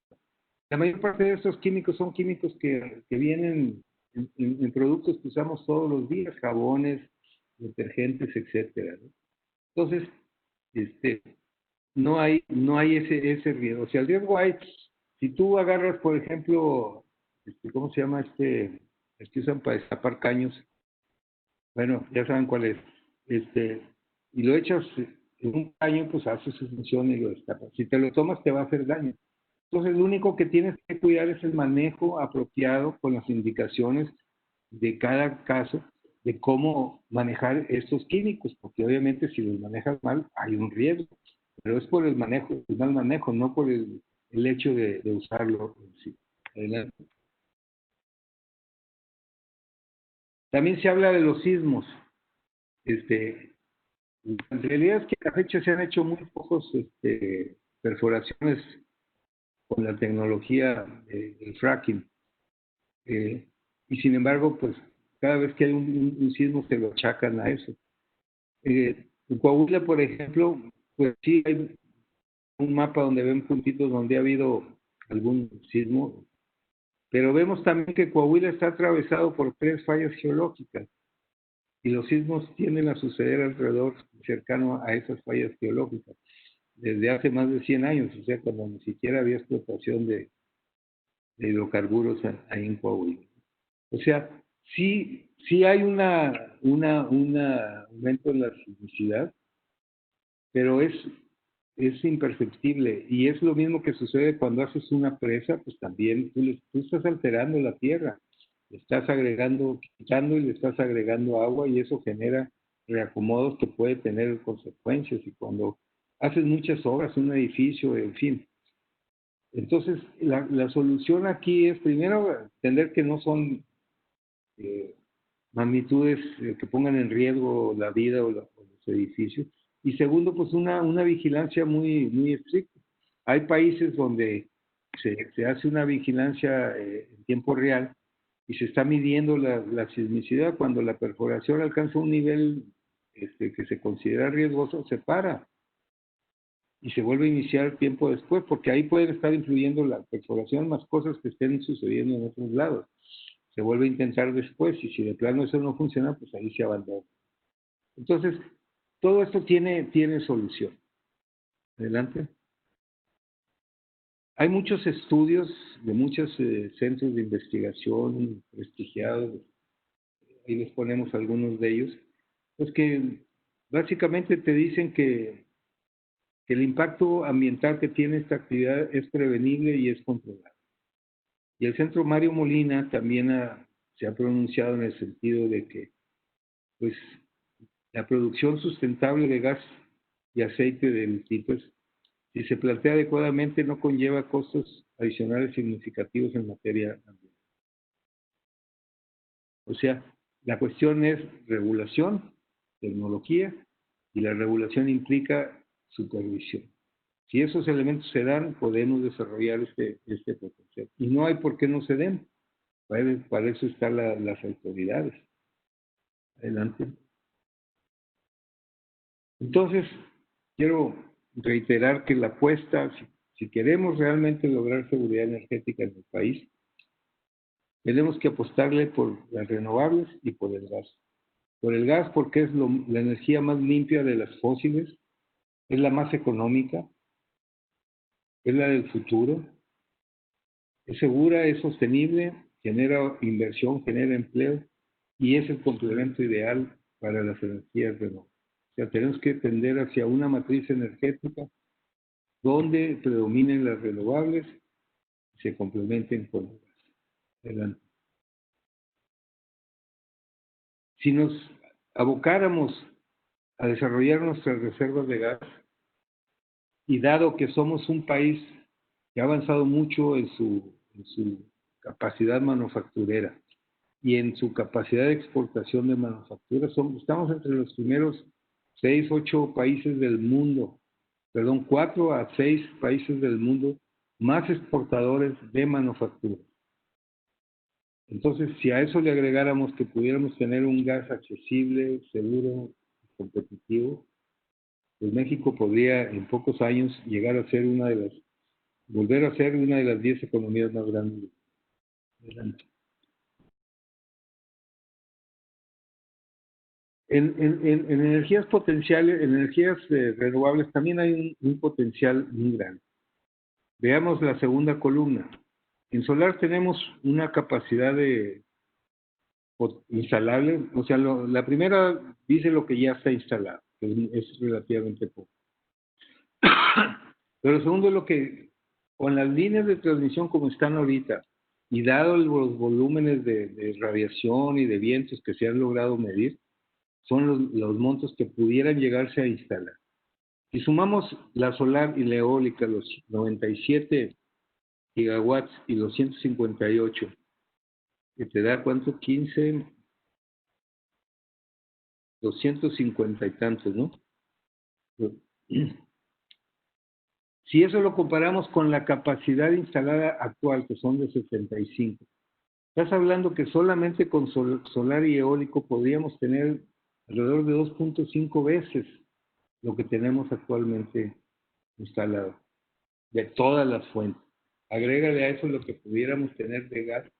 La mayor parte de estos químicos son químicos que vienen en productos que usamos todos los días, jabones, detergentes, etcétera, ¿no? Entonces, no hay ese riesgo. O sea, el riesgo hay, si tú agarras, por ejemplo, ¿cómo se llama el que usan para destapar caños? Bueno, ya saben cuál es. Y lo echas en un caño, pues hace su función y lo destapas. Si te lo tomas, te va a hacer daño. Entonces, lo único que tienes que cuidar es el manejo apropiado con las indicaciones de cada caso de cómo manejar estos químicos, porque obviamente si los manejas mal, hay un riesgo, pero es por el mal manejo, no por el hecho de usarlo en sí. Adelante. También se habla de los sismos. La realidad es que a la fecha se han hecho muy pocos perforaciones con la tecnología del fracking. Y sin embargo, pues cada vez que hay un sismo se lo achacan a eso. En Coahuila, por ejemplo, pues sí hay un mapa donde ven puntitos donde ha habido algún sismo, pero vemos también que Coahuila está atravesado por 3 fallas geológicas y los sismos tienden a suceder alrededor, cercano a esas fallas geológicas, desde hace más de 100 años, o sea, cuando ni siquiera había explotación de hidrocarburos ahí en Coahuila. O sea, sí hay un aumento en la sismicidad, pero es imperceptible. Y es lo mismo que sucede cuando haces una presa, pues también tú estás alterando la tierra, le estás agregando, quitando y le estás agregando agua y eso genera reacomodos que puede tener consecuencias. Y cuando haces muchas obras, un edificio, en fin. Entonces, la solución aquí es primero entender que no son magnitudes que pongan en riesgo la vida o los edificios. Y segundo, pues una vigilancia muy estricta. Hay países donde se hace una vigilancia en tiempo real y se está midiendo la sismicidad. Cuando la perforación alcanza un nivel que se considera riesgoso, se para y se vuelve a iniciar tiempo después, porque ahí pueden estar influyendo la perforación más cosas que estén sucediendo en otros lados. Se vuelve a intentar después, y si de plano eso no funciona, pues ahí se abandona. Entonces, todo esto tiene solución. Adelante. Hay muchos estudios de muchos centros de investigación prestigiados, ahí les ponemos algunos de ellos, pues que básicamente te dicen que el impacto ambiental que tiene esta actividad es prevenible y es controlable. Y el Centro Mario Molina también se ha pronunciado en el sentido de que pues, la producción sustentable de gas y aceite de liquidos, si se plantea adecuadamente, no conlleva costos adicionales significativos en materia ambiental. O sea, la cuestión es regulación, tecnología, y la regulación implica supervisión. Si esos elementos se dan, podemos desarrollar este potencial. Y no hay por qué no se den. Para eso están las autoridades. Adelante. Entonces, quiero reiterar que la apuesta, si queremos realmente lograr seguridad energética en el país, tenemos que apostarle por las renovables y por el gas. Por el gas porque es la energía más limpia de las fósiles, es la más económica, es la del futuro, es segura, es sostenible, genera inversión, genera empleo y es el complemento ideal para las energías renovables. O sea, tenemos que tender hacia una matriz energética donde predominen las renovables y se complementen con el gas. Adelante. Si nos abocáramos a desarrollar nuestras reservas de gas, y dado que somos un país que ha avanzado mucho en su capacidad manufacturera y en su capacidad de exportación de manufactura, estamos entre los primeros 6, 8 países del mundo, 4 a 6 países del mundo más exportadores de manufactura. Entonces, si a eso le agregáramos que pudiéramos tener un gas accesible, seguro, competitivo, pues México podría en pocos años llegar a ser volver a ser una de las 10 economías más grandes. Adelante. En energías potenciales, en energías renovables también hay un potencial muy grande. Veamos la segunda columna. En solar tenemos una capacidad instalable, o sea, la primera dice lo que ya está instalado, que es relativamente poco. Pero lo segundo es lo que, con las líneas de transmisión como están ahorita, y dado los volúmenes de radiación y de vientos que se han logrado medir, son los montos que pudieran llegarse a instalar. Si sumamos la solar y la eólica, los 97 gigawatts y los 158, que te da ¿cuánto? 15, 250 y tantos, ¿no? Si eso lo comparamos con la capacidad instalada actual, que son de 65, estás hablando que solamente con solar y eólico podríamos tener alrededor de 2.5 veces lo que tenemos actualmente instalado, de todas las fuentes. Agrégale a eso lo que pudiéramos tener de gas.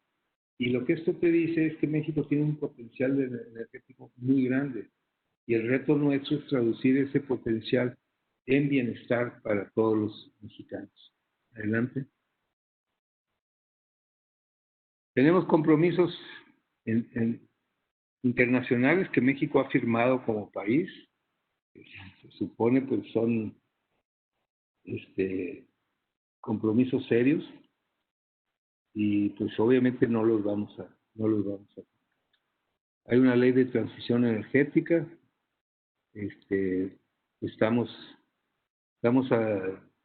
Y lo que esto te dice es que México tiene un potencial energético muy grande. Y el reto nuestro es traducir ese potencial en bienestar para todos los mexicanos. Adelante. Tenemos compromisos internacionales que México ha firmado como país. Se supone pues son compromisos serios y pues obviamente no los vamos a. Hay una ley de transición energética. Estamos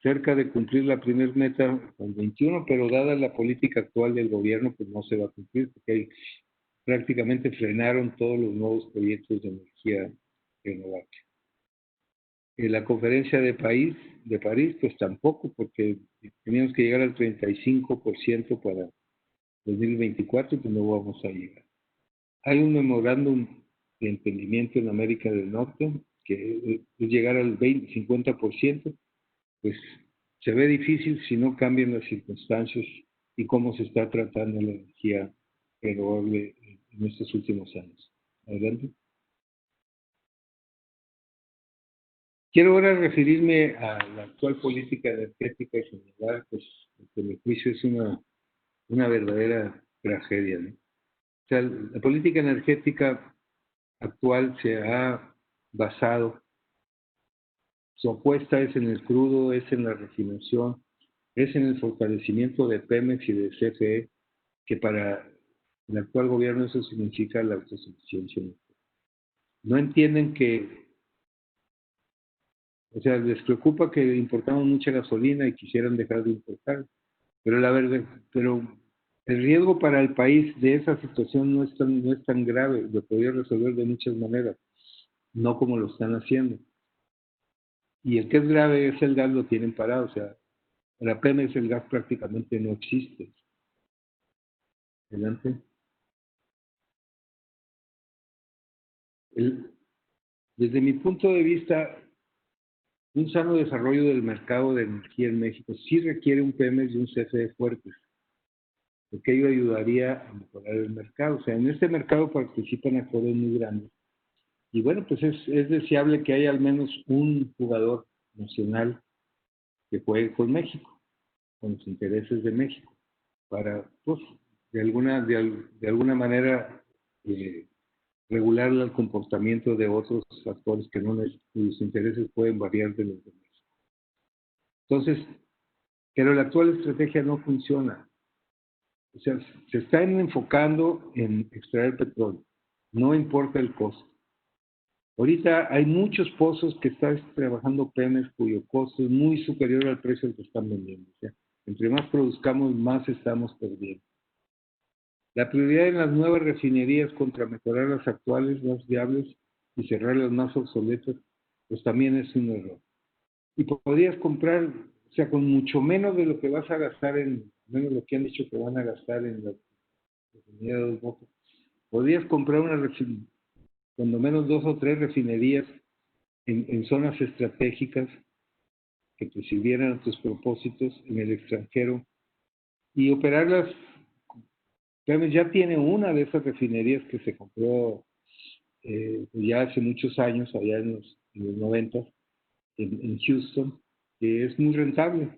cerca de cumplir la primera meta con 21, pero dada la política actual del gobierno, pues no se va a cumplir, porque prácticamente frenaron todos los nuevos proyectos de energía renovable. En la conferencia de París, pues tampoco, porque teníamos que llegar al 35% para 2024, pues no vamos a llegar. Hay un memorándum de entendimiento en América del Norte, que es llegar al 50%, pues se ve difícil si no cambian las circunstancias y cómo se está tratando la energía renovable en estos últimos años. Adelante. Quiero ahora referirme a la actual política energética y señalar, pues, que a mi juicio es una verdadera tragedia, ¿no? O sea, la política energética actual se ha basado, su apuesta es en el crudo, es en la refinación, es en el fortalecimiento de Pemex y de CFE, que para el actual gobierno eso significa la autosuficiencia. No entienden que, o sea, les preocupa que importamos mucha gasolina y quisieran dejar de importar, pero la verdad, pero el riesgo para el país de esa situación no es tan grave, lo podría resolver de muchas maneras, no como lo están haciendo. Y el que es grave es el gas, lo tienen parado, o sea, en la Pemex el gas prácticamente no existe. Adelante. Desde mi punto de vista, un sano desarrollo del mercado de energía en México sí requiere un Pemex y un CFE fuertes, porque ello ayudaría a mejorar el mercado. O sea, en este mercado participan actores muy grandes. Y bueno, pues es deseable que haya al menos un jugador nacional que juegue con México, con los intereses de México, para, pues, de alguna manera regular el comportamiento de otros actores que no cuyos intereses pueden variar de los demás. Entonces, pero la actual estrategia no funciona. O sea, se están enfocando en extraer petróleo. No importa el costo. Ahorita hay muchos pozos que está trabajando Pemex cuyo costo es muy superior al precio al que están vendiendo. O sea, entre más produzcamos, más estamos perdiendo. La prioridad en las nuevas refinerías contra mejorar las actuales más viables y cerrar las más obsoletas, pues también es un error. Y podrías comprar, o sea, con mucho menos de lo que vas a gastar menos lo que han dicho que van a gastar en la refinería de Dos Bocas, podrías comprar cuando menos 2 o 3 refinerías en zonas estratégicas que te sirvieran a tus propósitos en el extranjero y operarlas. Pemex ya tiene una de esas refinerías que se compró ya hace muchos años, allá en los 90, en Houston, que es muy rentable.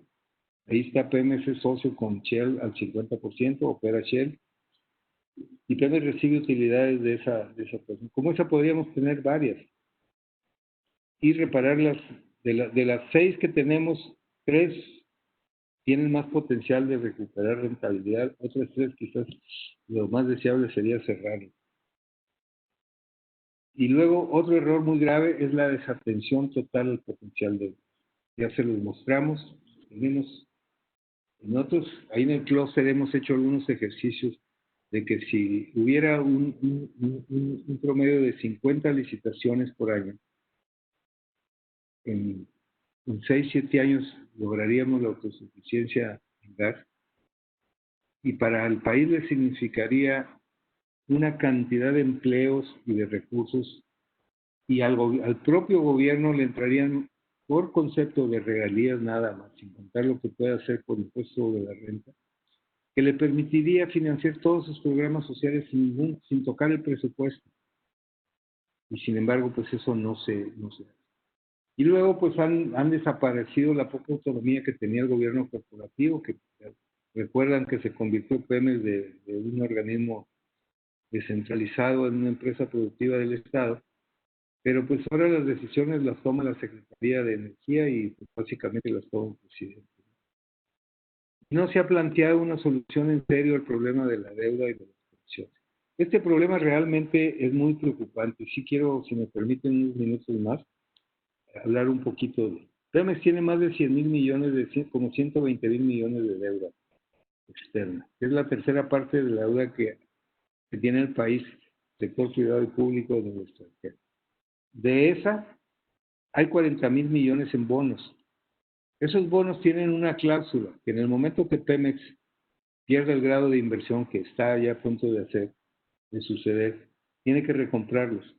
Ahí está Pemex, es socio con Shell al 50%, opera Shell, y Pemex recibe utilidades de esa persona. Como esa podríamos tener varias. Y repararlas, de las 6 que tenemos, 3 tienen más potencial de recuperar rentabilidad, otras 3 quizás lo más deseable sería cerrarlas. Y luego otro error muy grave es la desatención total al potencial de. Ya se los mostramos, tenemos nosotros ahí en el clúster hemos hecho algunos ejercicios de que si hubiera un promedio de 50 licitaciones por año, en 6, 7 años lograríamos la autosuficiencia en gas, y para el país le significaría una cantidad de empleos y de recursos, y al propio gobierno le entrarían por concepto de regalías nada más, sin contar lo que puede hacer por impuesto de la renta, que le permitiría financiar todos sus programas sociales sin tocar el presupuesto. Y sin embargo, pues eso no se hace. Y luego, pues han desaparecido la poca autonomía que tenía el gobierno corporativo, que recuerdan que se convirtió Pemex de un organismo descentralizado en una empresa productiva del Estado, pero pues ahora las decisiones las toma la Secretaría de Energía y pues, básicamente las toma el presidente. No se ha planteado una solución en serio al problema de la deuda y de las pensiones. Este problema realmente es muy preocupante. Sí quiero, si me permiten unos minutos más, hablar un poquito de. Pemex tiene más de 100 mil millones, como 120 mil millones de deuda externa. Es la tercera parte de la deuda que tiene el país, sector privado y público, de el extranjero. De esa, hay 40,000 millones en bonos. Esos bonos tienen una cláusula que en el momento que Pemex pierda el grado de inversión que está ya a punto de suceder, tiene que recomprarlos.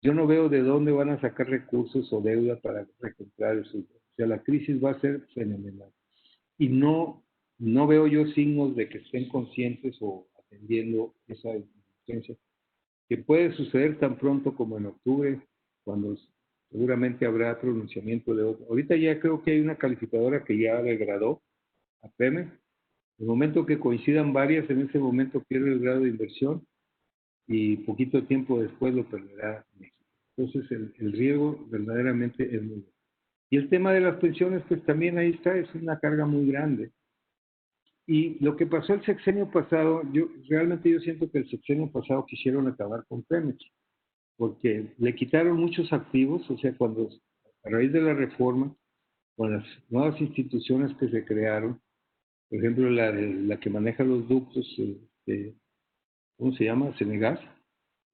Yo no veo de dónde van a sacar recursos o deuda para recomprar esos. O sea, la crisis va a ser fenomenal. Y no veo yo signos de que estén conscientes o atendiendo esa emergencia, que puede suceder tan pronto como en octubre, cuando seguramente habrá pronunciamiento de otro. Ahorita ya creo que hay una calificadora que ya degradó a Pemex. En el momento que coincidan varias, en ese momento pierde el grado de inversión y poquito tiempo después lo perderá México. Entonces el riesgo verdaderamente es muy grande. Y el tema de las pensiones, pues también ahí está, es una carga muy grande. Y lo que pasó el sexenio pasado, realmente yo siento que el sexenio pasado quisieron acabar con Pemex, porque le quitaron muchos activos, o sea, cuando a raíz de la reforma, con las nuevas instituciones que se crearon, por ejemplo, la que maneja los ductos, ¿cómo se llama? Senegas,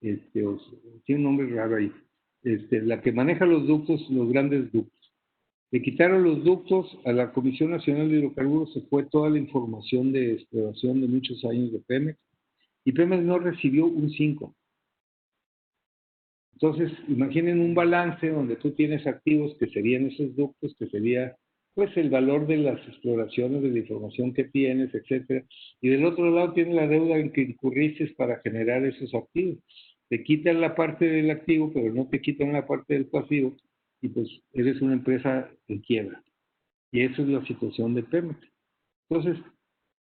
tiene un nombre raro ahí, la que maneja los ductos, los grandes ductos. Le quitaron los ductos, a la Comisión Nacional de Hidrocarburos se fue toda la información de exploración de muchos años de Pemex, y Pemex no recibió un 5. Entonces, imaginen un balance donde tú tienes activos que serían esos ductos, que sería pues el valor de las exploraciones, de la información que tienes, etcétera, y del otro lado tienes la deuda en que incurriste para generar esos activos. Te quitan la parte del activo, pero no te quitan la parte del pasivo, y pues eres una empresa en quiebra. Y esa es la situación de Pemex. Entonces,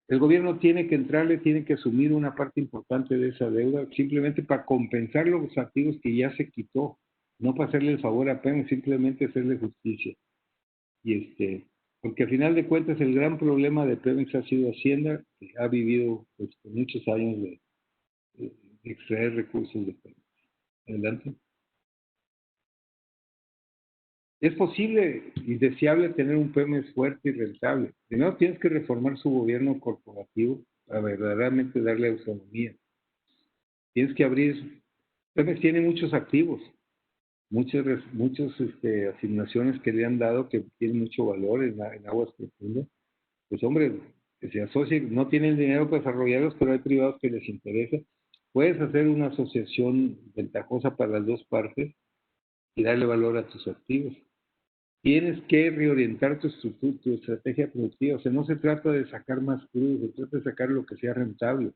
el gobierno tiene que entrarle, tiene que asumir una parte importante de esa deuda, simplemente para compensar los activos que ya se quitó, no para hacerle el favor a Pemex, simplemente hacerle justicia. Y porque al final de cuentas el gran problema de Pemex ha sido Hacienda, que ha vivido pues, muchos años de extraer recursos de Pemex. Adelante. Es posible y deseable tener un Pemex fuerte y rentable. Primero tienes que reformar su gobierno corporativo para verdaderamente darle autonomía. Tienes que abrir. Pemex tiene muchos activos, muchas asignaciones que le han dado que tienen mucho valor en aguas profundas. Pues hombre, que se asocien, no tienen dinero para desarrollarlos, pero hay privados que les interesa. Puedes hacer una asociación ventajosa para las dos partes y darle valor a tus activos. Tienes que reorientar tu estrategia productiva. O sea, no se trata de sacar más crudo, se trata de sacar lo que sea rentable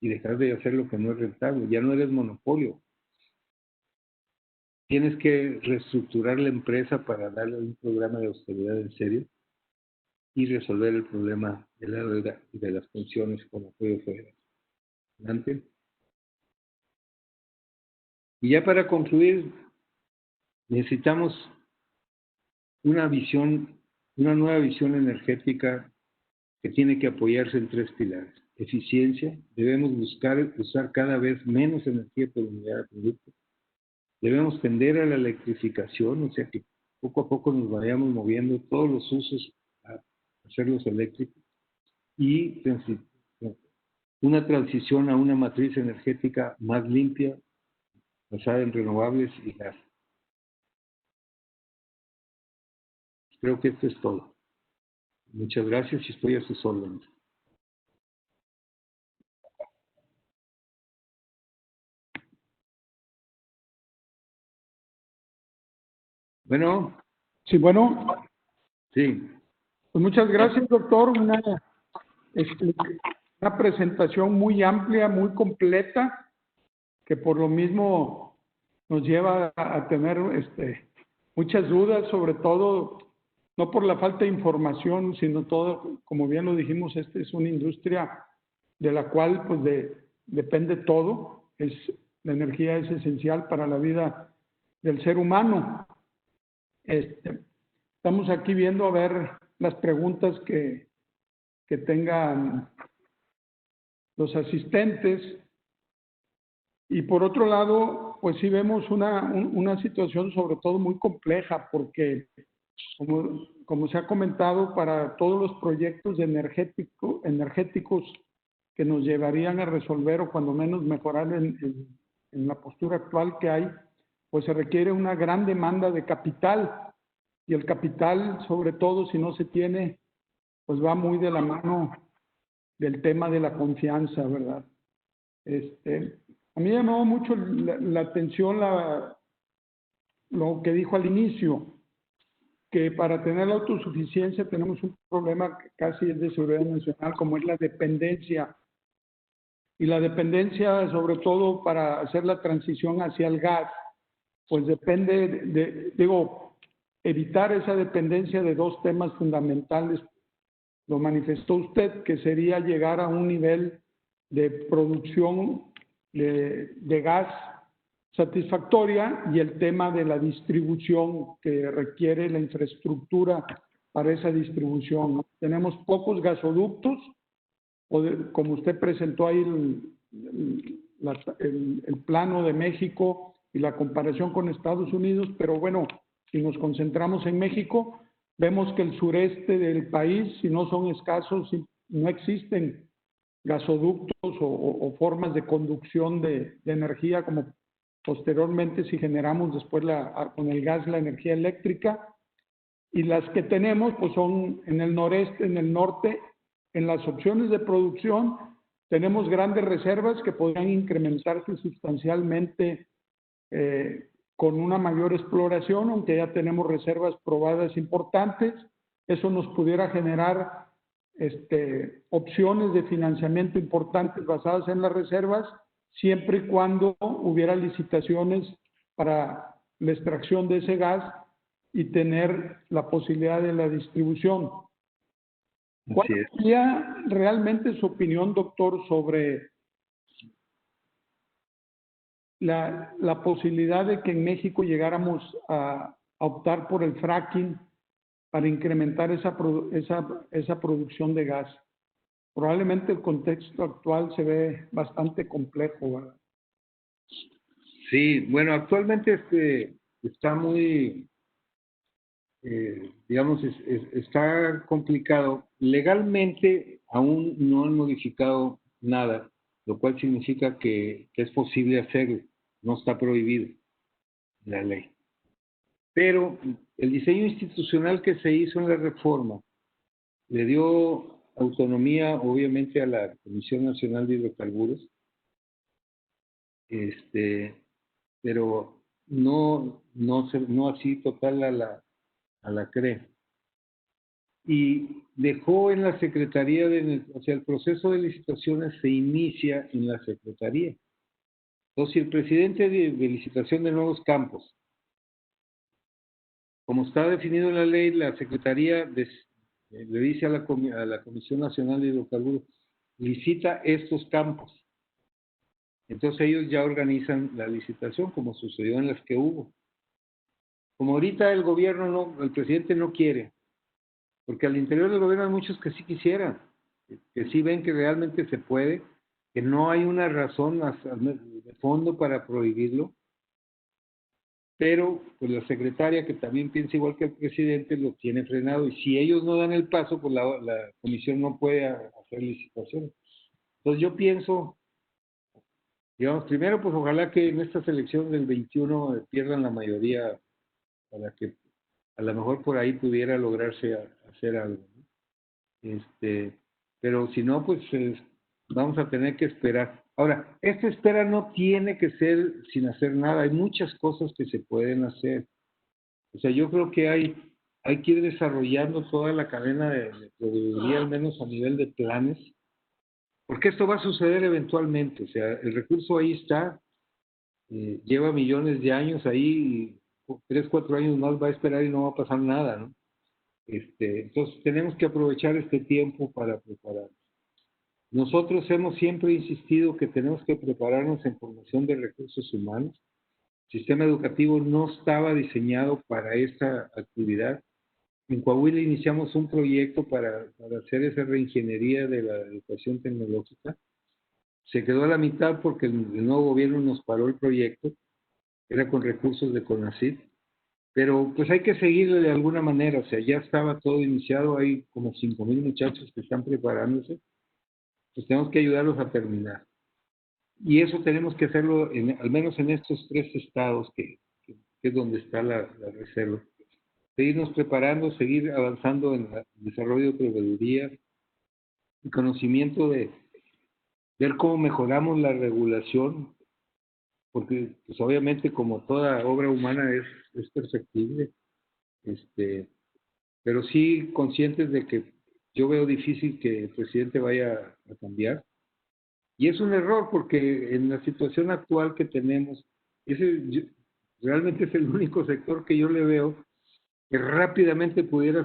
y dejar de hacer lo que no es rentable. Ya no eres monopolio. Tienes que reestructurar la empresa para darle un programa de austeridad en serio y resolver el problema de la deuda y de las pensiones con apoyo federal. Adelante. Y ya para concluir, necesitamos una nueva visión energética que tiene que apoyarse en 3 pilares. Eficiencia, debemos usar cada vez menos energía por unidad de producto. Debemos tender a la electrificación, o sea que poco a poco nos vayamos moviendo todos los usos a hacerlos eléctricos. Y una transición a una matriz energética más limpia, basada en renovables y gas. Creo que esto es todo. Muchas gracias y estoy a sus órdenes. Bueno. Sí, bueno. Sí. Pues muchas gracias, doctor. Una presentación muy amplia, muy completa, que por lo mismo nos lleva a tener muchas dudas, sobre todo, no por la falta de información, sino todo, como bien lo dijimos, es una industria de la cual pues depende todo. La energía es esencial para la vida del ser humano. Estamos aquí viendo a ver las preguntas que tengan los asistentes. Y por otro lado, pues sí vemos una situación sobre todo muy compleja, porque como se ha comentado, para todos los proyectos energéticos que nos llevarían a resolver o cuando menos mejorar en la postura actual que hay, pues se requiere una gran demanda de capital, y el capital, sobre todo si no se tiene, pues va muy de la mano del tema de la confianza, ¿verdad? A mí me llamó mucho la atención lo que dijo al inicio, que para tener la autosuficiencia tenemos un problema que casi es de seguridad nacional, como es la dependencia. Y la dependencia, sobre todo para hacer la transición hacia el gas, pues depende evitar esa dependencia de dos temas fundamentales. Lo manifestó usted, que sería llegar a un nivel de producción de gas satisfactoria, y el tema de la distribución que requiere la infraestructura para esa distribución, ¿no? Tenemos pocos gasoductos, como usted presentó ahí el plano de México y la comparación con Estados Unidos, pero bueno, si nos concentramos en México, vemos que el sureste del país, si no son escasos, no existen gasoductos o formas de conducción de energía como posteriormente si generamos después con el gas la energía eléctrica, y las que tenemos pues son en el noreste, en el norte. En las opciones de producción tenemos grandes reservas que podrían incrementarse sustancialmente con una mayor exploración, aunque ya tenemos reservas probadas importantes. Eso nos pudiera generar opciones de financiamiento importantes basadas en las reservas, siempre y cuando hubiera licitaciones para la extracción de ese gas y tener la posibilidad de la distribución. ¿Cuál sería realmente su opinión, doctor, sobre la posibilidad de que en México llegáramos a optar por el fracking para incrementar esa producción de gas? Probablemente el contexto actual se ve bastante complejo, ¿verdad? Sí, bueno, actualmente está muy, digamos, está complicado. Legalmente aún no han modificado nada, lo cual significa que es posible hacerlo, no está prohibido en la ley. Pero el diseño institucional que se hizo en la reforma le dio autonomía, obviamente, a la Comisión Nacional de Hidrocarburos, pero no así total a la CRE. Y dejó en la Secretaría o sea, el proceso de licitaciones se inicia en la Secretaría. Entonces, si el presidente de licitación de nuevos campos, como está definido en la ley, la Secretaría le dice a la Comisión Nacional de Hidrocarburos, licita estos campos. Entonces ellos ya organizan la licitación, como sucedió en las que hubo. Como ahorita el gobierno el presidente no quiere, porque al interior del gobierno hay muchos que sí quisieran, que sí ven que realmente se puede, que no hay una razón de fondo para prohibirlo, pero pues la secretaria, que también piensa igual que el presidente, lo tiene frenado, y si ellos no dan el paso, pues la comisión no puede hacer licitaciones. Entonces yo pienso, digamos, primero pues ojalá que en esta elección del 21 pierdan la mayoría, para que a lo mejor por ahí pudiera lograrse hacer algo, ¿no? Pero si no, pues vamos a tener que esperar. Ahora, esta espera no tiene que ser sin hacer nada, hay muchas cosas que se pueden hacer. O sea, yo creo que hay que ir desarrollando toda la cadena de proveeduría, al menos a nivel de planes, porque esto va a suceder eventualmente. O sea, el recurso ahí está, lleva millones de años ahí, y 3, 4 años más va a esperar y no va a pasar nada, ¿no? Entonces tenemos que aprovechar este tiempo para preparar. Nosotros hemos siempre insistido que tenemos que prepararnos en formación de recursos humanos. El sistema educativo no estaba diseñado para esta actividad. En Coahuila iniciamos un proyecto para hacer esa reingeniería de la educación tecnológica. Se quedó a la mitad porque el nuevo gobierno nos paró el proyecto. Era con recursos de CONACYT. Pero pues hay que seguirle de alguna manera. O sea, ya estaba todo iniciado. Hay como 5,000 muchachos que están preparándose. Pues tenemos que ayudarlos a terminar. Y eso tenemos que hacerlo al menos en estos 3 estados que que es donde está la reserva. Seguirnos preparando, seguir avanzando en el desarrollo de proveeduría, el conocimiento de ver cómo mejoramos la regulación, porque pues obviamente como toda obra humana es perfectible, pero sí conscientes de que yo veo difícil que el presidente vaya a cambiar. Y es un error porque en la situación actual que tenemos, realmente es el único sector que yo le veo que rápidamente pudiera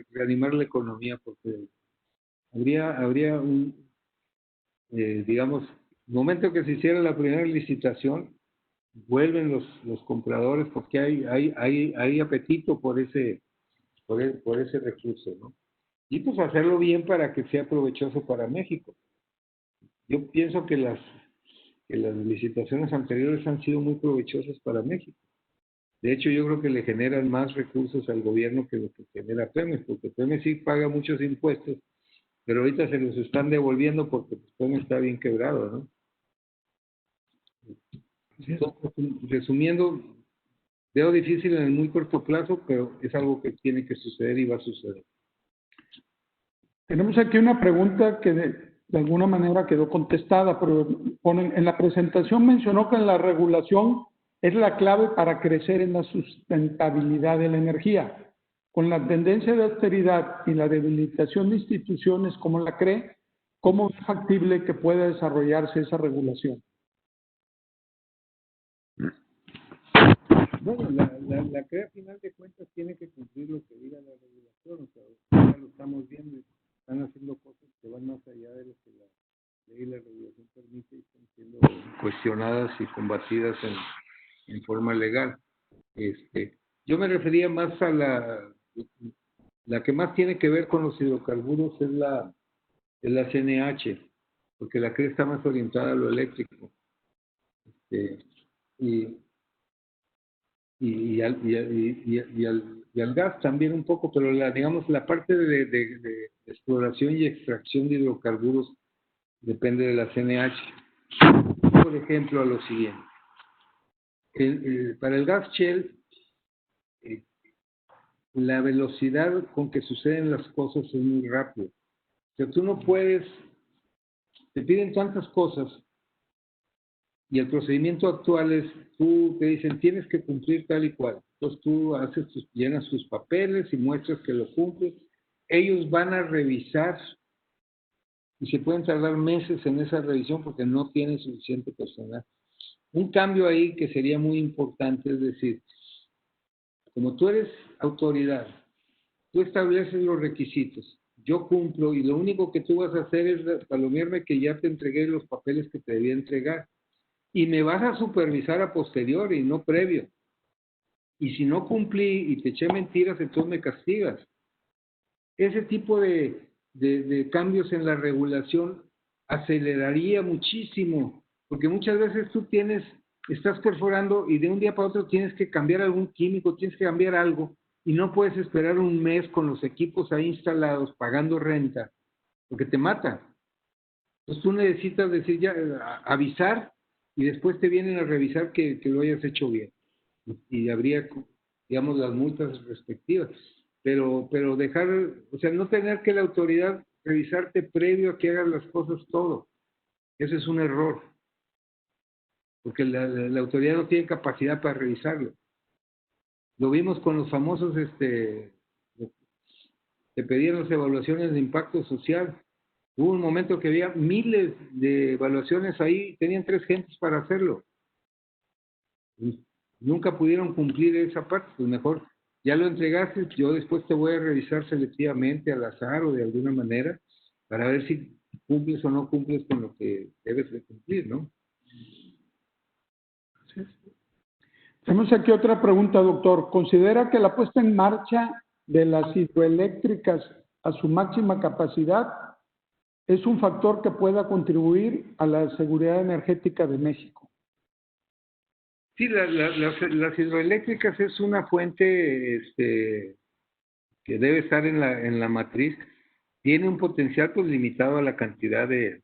reanimar la economía, porque habría un, digamos, momento que se hiciera la primera licitación, vuelven los compradores porque hay apetito por ese recurso, ¿no? Y pues hacerlo bien para que sea provechoso para México. Yo pienso que las licitaciones anteriores han sido muy provechosas para México. De hecho, yo creo que le generan más recursos al gobierno que lo que genera Pemex, porque Pemex sí paga muchos impuestos, pero ahorita se los están devolviendo porque Pemex está bien quebrado, ¿no? Entonces, resumiendo, veo difícil en el muy corto plazo, pero es algo que tiene que suceder y va a suceder. Tenemos aquí una pregunta que de alguna manera quedó contestada, pero en la presentación mencionó que la regulación es la clave para crecer en la sustentabilidad de la energía. Con la tendencia de austeridad y la debilitación de instituciones como la CRE, ¿cómo es factible que pueda desarrollarse esa regulación? Bueno, la CRE a final de cuentas tiene que cumplir lo que diga la regulación, o sea, ya lo estamos viendo y están haciendo cosas que van más allá de lo que la ley y la regulación permite y están siendo cuestionadas y combatidas en forma legal. Yo me refería más a la que más tiene que ver con los hidrocarburos es la CNH, porque la CRE está más orientada a lo eléctrico. Y al gas también un poco, pero digamos la parte de exploración y extracción de hidrocarburos depende de la CNH. Por ejemplo, a lo siguiente. Para el gas shale, la velocidad con que suceden las cosas es muy rápida. O sea, tú no puedes, te piden tantas cosas y el procedimiento actual es, tú te dicen, tienes que cumplir tal y cual. Entonces tú llenas tus papeles y muestras que lo cumples. Ellos van a revisar y se pueden tardar meses en esa revisión porque no tienen suficiente personal. Un cambio ahí que sería muy importante es decir, como tú eres autoridad, tú estableces los requisitos, yo cumplo y lo único que tú vas a hacer es palomearme que ya te entregué los papeles que te debía entregar. Y me vas a supervisar a posteriori, no previo. Y si no cumplí y te eché mentiras, entonces me castigas. Ese tipo de cambios en la regulación aceleraría muchísimo, porque muchas veces tú estás perforando y de un día para otro tienes que cambiar algún químico, tienes que cambiar algo, y no puedes esperar un mes con los equipos ahí instalados, pagando renta, porque te mata. Entonces tú necesitas decir ya, avisar, y después te vienen a revisar que lo hayas hecho bien. Y habría, digamos, las multas respectivas. Pero dejar, o sea, no tener que la autoridad revisarte previo a que hagas las cosas todo. Ese es un error. Porque la autoridad no tiene capacidad para revisarlo. Lo vimos con los famosos, que pedían las evaluaciones de impacto social. Hubo un momento que había miles de evaluaciones ahí, tenían 3 gentes para hacerlo. Nunca pudieron cumplir esa parte, pues mejor ya lo entregaste, yo después te voy a revisar selectivamente al azar o de alguna manera para ver si cumples o no cumples con lo que debes de cumplir, ¿no? Tenemos aquí otra pregunta, doctor. ¿Considera que la puesta en marcha de las hidroeléctricas a su máxima capacidad es un factor que pueda contribuir a la seguridad energética de México? Sí, las hidroeléctricas es una fuente que debe estar en la matriz. Tiene un potencial pues limitado a la cantidad de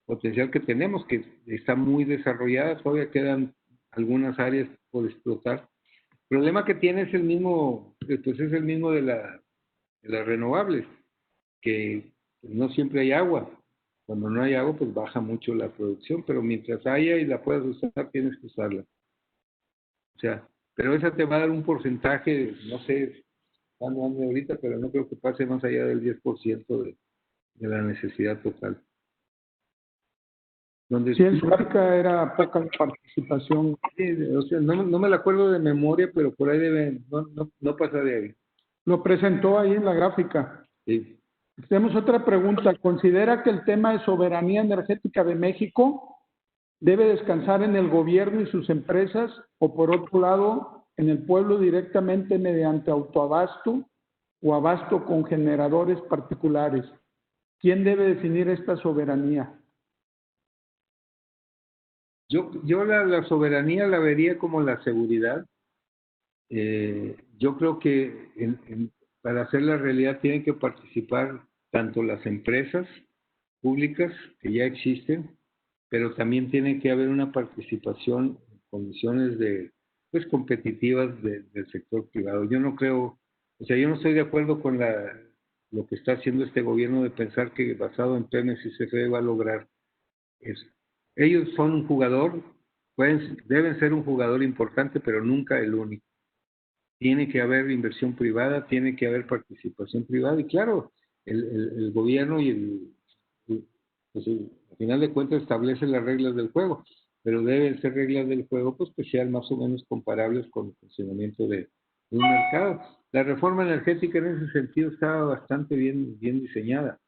potencial que tenemos, que está muy desarrollada, todavía quedan algunas áreas por explotar. El problema que tiene es el mismo, pues es el mismo de las renovables, que no siempre hay agua. Cuando no hay agua, pues baja mucho la producción, pero mientras haya y la puedas usar, tienes que usarla. O sea, pero esa te va a dar un porcentaje, no sé, cuándo ande ahorita, pero no creo que pase más allá del 10% de la necesidad total. Donde Sí, en Sudáfrica era poca la participación. sí, o sea, no me la acuerdo de memoria, pero por ahí debe, no pasa de ahí. Lo presentó ahí en la gráfica. Sí. Tenemos otra pregunta. ¿Considera que el tema de soberanía energética de México debe descansar en el gobierno y sus empresas o por otro lado en el pueblo directamente mediante autoabasto o abasto con generadores particulares? ¿Quién debe definir esta soberanía? Yo la soberanía la vería como la seguridad. Yo creo que para hacer la realidad tienen que participar tanto las empresas públicas que ya existen, pero también tiene que haber una participación en condiciones pues competitivas del sector privado. Yo no creo, o sea, yo no estoy de acuerdo con lo que está haciendo este gobierno de pensar que basado en Pemex y CFE va a lograr eso. Ellos son un jugador, deben ser un jugador importante, pero nunca el único. Tiene que haber inversión privada, tiene que haber participación privada y claro, el gobierno pues, al final de cuentas establece las reglas del juego, pero deben ser reglas del juego pues que sean más o menos comparables con el funcionamiento de un mercado. La reforma energética en ese sentido está bastante bien diseñada.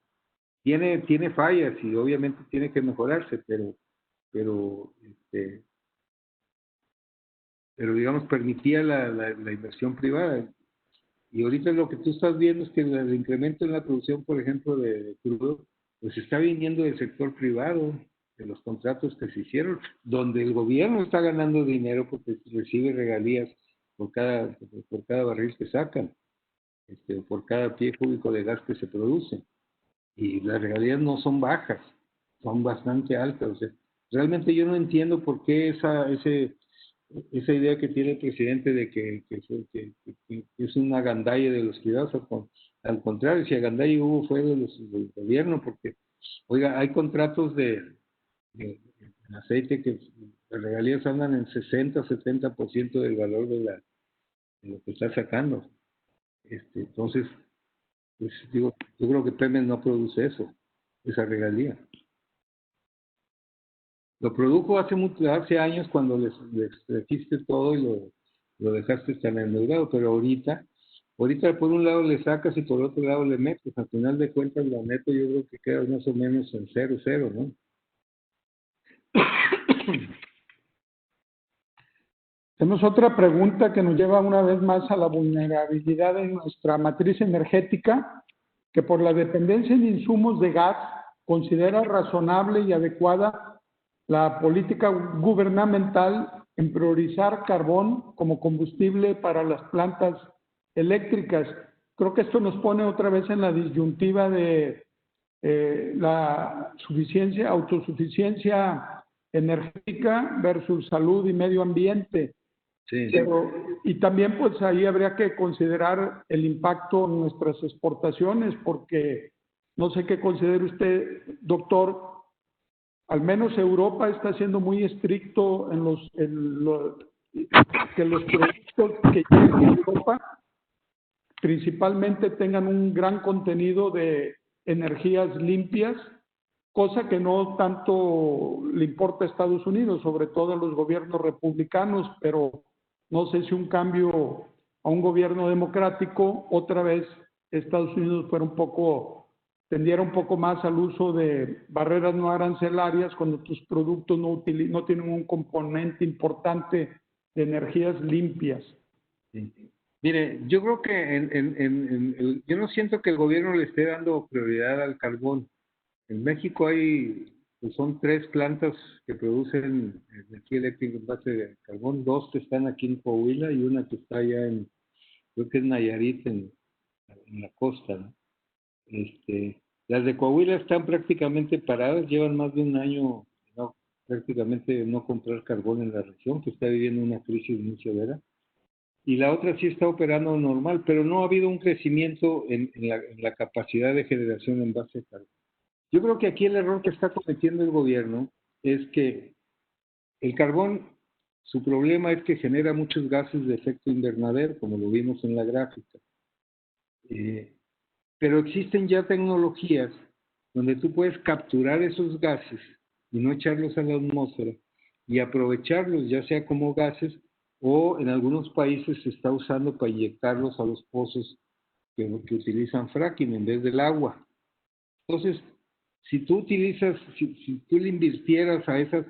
Tiene fallas y obviamente tiene que mejorarse, pero digamos permitía la inversión privada. Y ahorita lo que tú estás viendo es que el incremento en la producción, por ejemplo, de crudo, pues está viniendo del sector privado, de los contratos que se hicieron, donde el gobierno está ganando dinero porque recibe regalías por cada barril que sacan, por cada pie cúbico de gas que se produce. Y las regalías no son bajas, son bastante altas. O sea, realmente yo no entiendo por qué esa idea que tiene el presidente de que es una gandalla de los privados. Al contrario, si agandalle hubo fue del gobierno, porque, oiga, hay contratos de aceite que las regalías andan en 60-70% del valor de lo que está sacando. Entonces, pues digo, yo creo que Pemex no produce esa regalía. Lo produjo hace años cuando les trajiste todo y lo dejaste tan endeudado, pero ahorita por un lado le sacas y por otro lado le metes. Al final de cuentas, la neto yo creo que queda más o menos en 0-0, ¿no? Tenemos otra pregunta que nos lleva una vez más a la vulnerabilidad de nuestra matriz energética, que por la dependencia en insumos de gas considera razonable y adecuada la política gubernamental en priorizar carbón como combustible para las plantas eléctricas. Creo que esto nos pone otra vez en la disyuntiva de la autosuficiencia energética versus salud y medio ambiente. Sí. Y también pues ahí habría que considerar el impacto en nuestras exportaciones, porque no sé qué considere usted, doctor, al menos Europa está siendo muy estricto que los productos que lleguen a Europa principalmente tengan un gran contenido de energías limpias, cosa que no tanto le importa a Estados Unidos, sobre todo a los gobiernos republicanos, pero no sé si un cambio a un gobierno democrático, otra vez Estados Unidos tendiera un poco más al uso de barreras no arancelarias cuando tus productos no tienen un componente importante de energías limpias. Sí. Mire, yo creo que yo no siento que el gobierno le esté dando prioridad al carbón. En México pues son 3 plantas que producen energía eléctrica en base de carbón, 2 que están aquí en Coahuila y una que está allá creo que es Nayarit, en la costa, ¿no? Las de Coahuila están prácticamente paradas, llevan más de un año prácticamente no comprar carbón en la región, que está viviendo una crisis muy severa. Y la otra sí está operando normal, pero no ha habido un crecimiento en la capacidad de generación en base a carbón. Yo creo que aquí el error que está cometiendo el gobierno es que el carbón, su problema es que genera muchos gases de efecto invernadero, como lo vimos en la gráfica. Pero existen ya tecnologías donde tú puedes capturar esos gases y no echarlos a la atmósfera y aprovecharlos, ya sea como gases, o en algunos países se está usando para inyectarlos a los pozos que utilizan fracking en vez del agua. Entonces, si tú si tú le invirtieras a esas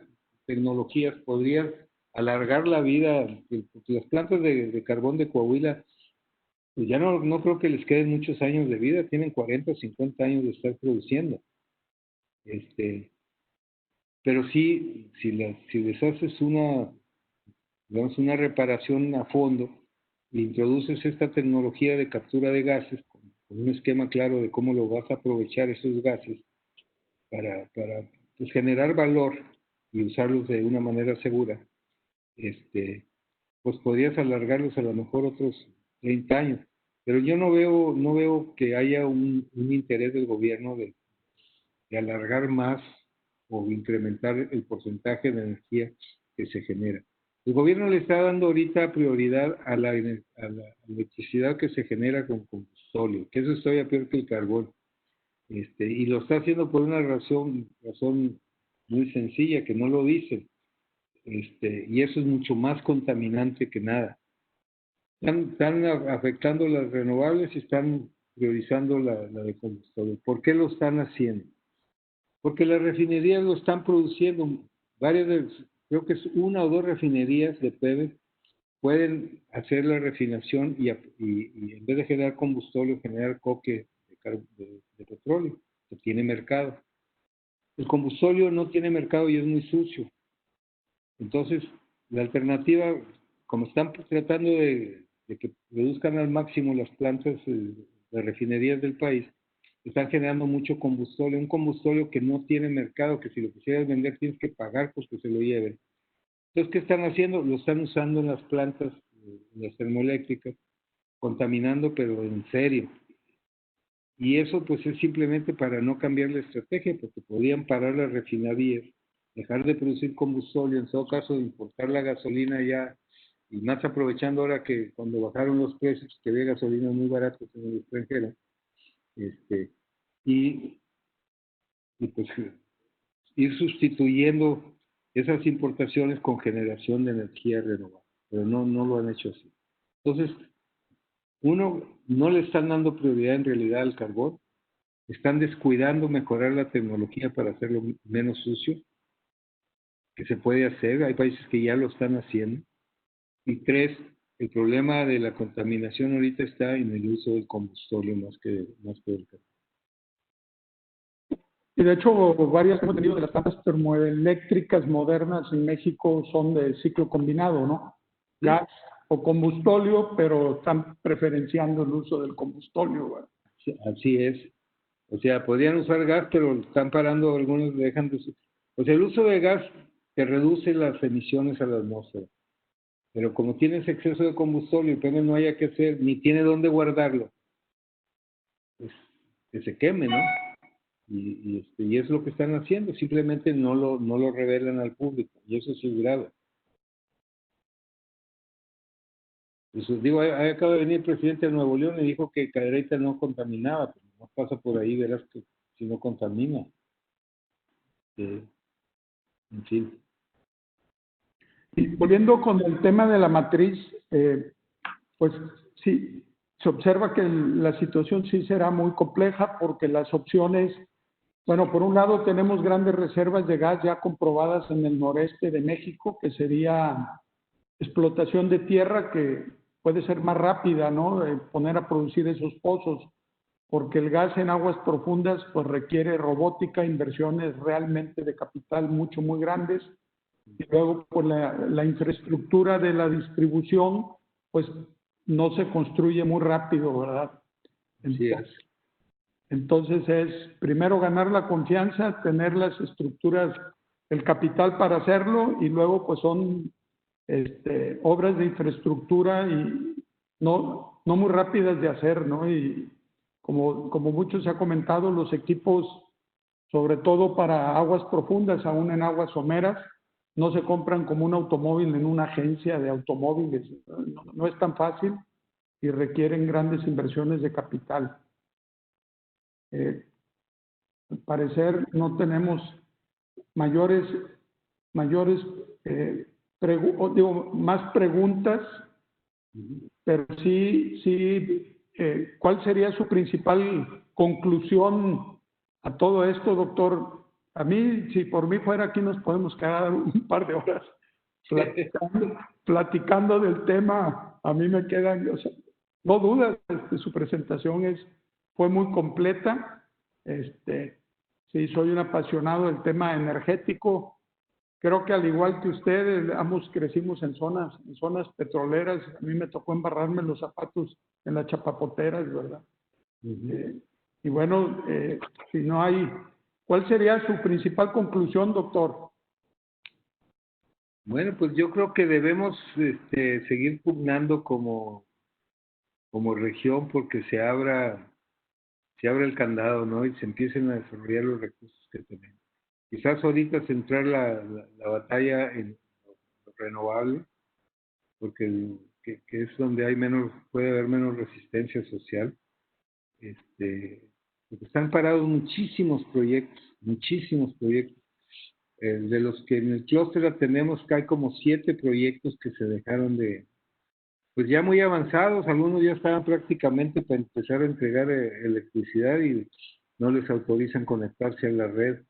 tecnologías, podrías alargar la vida. Las plantas de carbón de Coahuila, pues ya no creo que les queden muchos años de vida, tienen 40 o 50 años de estar produciendo. Pero sí, si les haces digamos, una reparación a fondo, e introduces esta tecnología de captura de gases con un esquema claro de cómo lo vas a aprovechar esos gases para pues, generar valor y usarlos de una manera segura, pues podrías alargarlos a lo mejor otros 30 años. Pero yo no veo que haya un interés del gobierno de alargar más o incrementar el porcentaje de energía que se genera. El gobierno le está dando ahorita prioridad a la electricidad que se genera con combustóleo, que eso es todavía peor que el carbón. Y lo está haciendo por una razón muy sencilla, que no lo dicen. Y eso es mucho más contaminante que nada. Están afectando las renovables y están priorizando la de combustible. ¿Por qué lo están haciendo? Porque las refinerías lo están produciendo. Creo que es una o dos refinerías de PEMEX pueden hacer la refinación y en vez de generar combustible, generar coque de petróleo, que tiene mercado. El combustible no tiene mercado y es muy sucio. Entonces, la alternativa, como están tratando de que reduzcan al máximo las plantas de refinerías del país, están generando mucho combustible, un combustible que no tiene mercado, que si lo quisieras vender tienes que pagar porque se lo lleven. Entonces, ¿qué están haciendo? Lo están usando en las plantas, en las termoeléctricas, contaminando, pero en serio. Y eso pues es simplemente para no cambiar la estrategia, porque podían parar las refinerías, dejar de producir combustible, en todo caso importar la gasolina ya, y más aprovechando ahora que cuando bajaron los precios, que había gasolina muy baratos en el extranjero, y pues ir sustituyendo esas importaciones con generación de energía renovable, pero no lo han hecho así. Entonces, no le están dando prioridad en realidad al carbón, están descuidando mejorar la tecnología para hacerlo menos sucio, que se puede hacer, hay países que ya lo están haciendo. Y 3, el problema de la contaminación ahorita está en el uso del combustible más que del carbón. Y de hecho, varias que hemos tenido de las plantas termoeléctricas modernas en México son de ciclo combinado, ¿no? Sí. Gas o combustóleo, pero están preferenciando el uso del combustóleo, ¿verdad? Sí, así es. O sea, podrían usar gas, pero están parando, algunos dejan de usar. O sea, el uso de gas te reduce las emisiones a la atmósfera. Pero como tienes exceso de combustible y apenas no haya que hacer, ni tiene dónde guardarlo, pues que se queme, ¿no? Y es lo que están haciendo, simplemente no lo revelan al público, y eso sí es grave. Eso, digo, acaba de venir el presidente de Nuevo León y dijo que Cadereyta no contaminaba, pero no pasa por ahí, verás que si no contamina. En fin. Y volviendo con el tema de la matriz, pues sí, se observa que la situación sí será muy compleja porque las opciones, bueno, por un lado tenemos grandes reservas de gas ya comprobadas en el noreste de México, que sería explotación de tierra que puede ser más rápida, ¿no? Poner a producir esos pozos, porque el gas en aguas profundas pues requiere robótica, inversiones realmente de capital muy grandes, y luego por la infraestructura de la distribución pues no se construye muy rápido, ¿verdad? Entonces, Entonces es primero ganar la confianza, tener las estructuras, el capital para hacerlo, y luego pues son obras de infraestructura y no muy rápidas de hacer, ¿no? Y como mucho se ha comentado, los equipos, sobre todo para aguas profundas, aún en aguas someras, no se compran como un automóvil en una agencia de automóviles. No es tan fácil y requieren grandes inversiones de capital. Al parecer no tenemos mayores más preguntas, pero sí, ¿cuál sería su principal conclusión a todo esto, doctor? A mí, si por mí fuera, aquí nos podemos quedar un par de horas platicando del tema. A mí me quedan, o sea, no dudas, su presentación fue muy completa. Sí, soy un apasionado del tema energético. Creo que al igual que ustedes, ambos crecimos en zonas petroleras. A mí me tocó embarrarme los zapatos en las chapapoteras, ¿verdad? Y bueno, si no hay, ¿cuál sería su principal conclusión, doctor? Bueno, pues yo creo que debemos seguir pugnando como región porque se abra el candado, ¿no? Y se empiecen a desarrollar los recursos que tenemos. Quizás ahorita centrar la batalla en lo renovable, porque que es donde puede haber menos resistencia social. Porque están parados muchísimos proyectos. De los que en el clúster tenemos, que hay como 7 proyectos que se dejaron pues ya muy avanzados. Algunos ya estaban prácticamente para empezar a entregar electricidad y no les autorizan conectarse a la red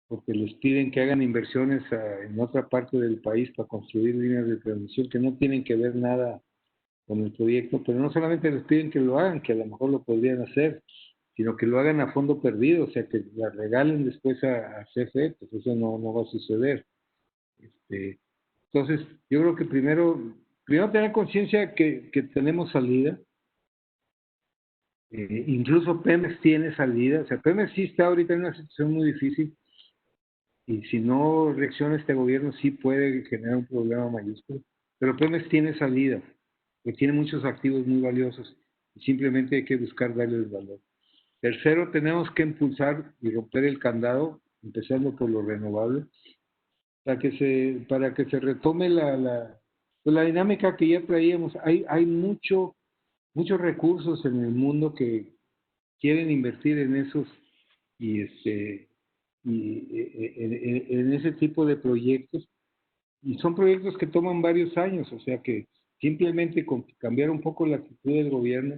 porque les piden que hagan inversiones en otra parte del país para construir líneas de transmisión que no tienen que ver nada con el proyecto, pero no solamente les piden que lo hagan, que a lo mejor lo podrían hacer, sino que lo hagan a fondo perdido, o sea, que la regalen después a CFE, pues eso no va a suceder. Entonces, yo creo que primero tener conciencia que tenemos salida. Incluso Pemex tiene salida, o sea, Pemex sí está ahorita en una situación muy difícil y si no reacciona este gobierno sí puede generar un problema mayúsculo, pero Pemex tiene salida, porque tiene muchos activos muy valiosos y simplemente hay que buscar darles valor. Tercero, tenemos que impulsar y romper el candado, empezando por lo renovable, para que se retome la dinámica que ya traíamos. Hay muchos recursos en el mundo que quieren invertir en esos y en ese tipo de proyectos, y son proyectos que toman varios años, o sea que simplemente con cambiar un poco la actitud del gobierno,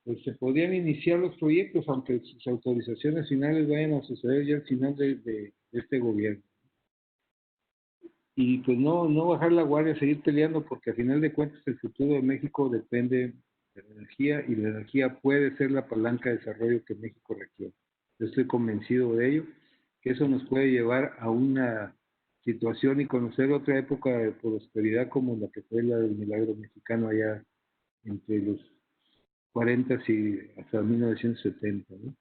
pues se podrían iniciar los proyectos, aunque sus autorizaciones finales vayan a suceder ya al final de este gobierno. Y pues no bajar la guardia, seguir peleando, porque al final de cuentas el futuro de México depende de la energía, y la energía puede ser la palanca de desarrollo que México requiere. Yo estoy convencido de ello, que eso nos puede llevar a una situación y conocer otra época de prosperidad como la que fue la del milagro mexicano allá entre los 40 y hasta 1970, ¿no?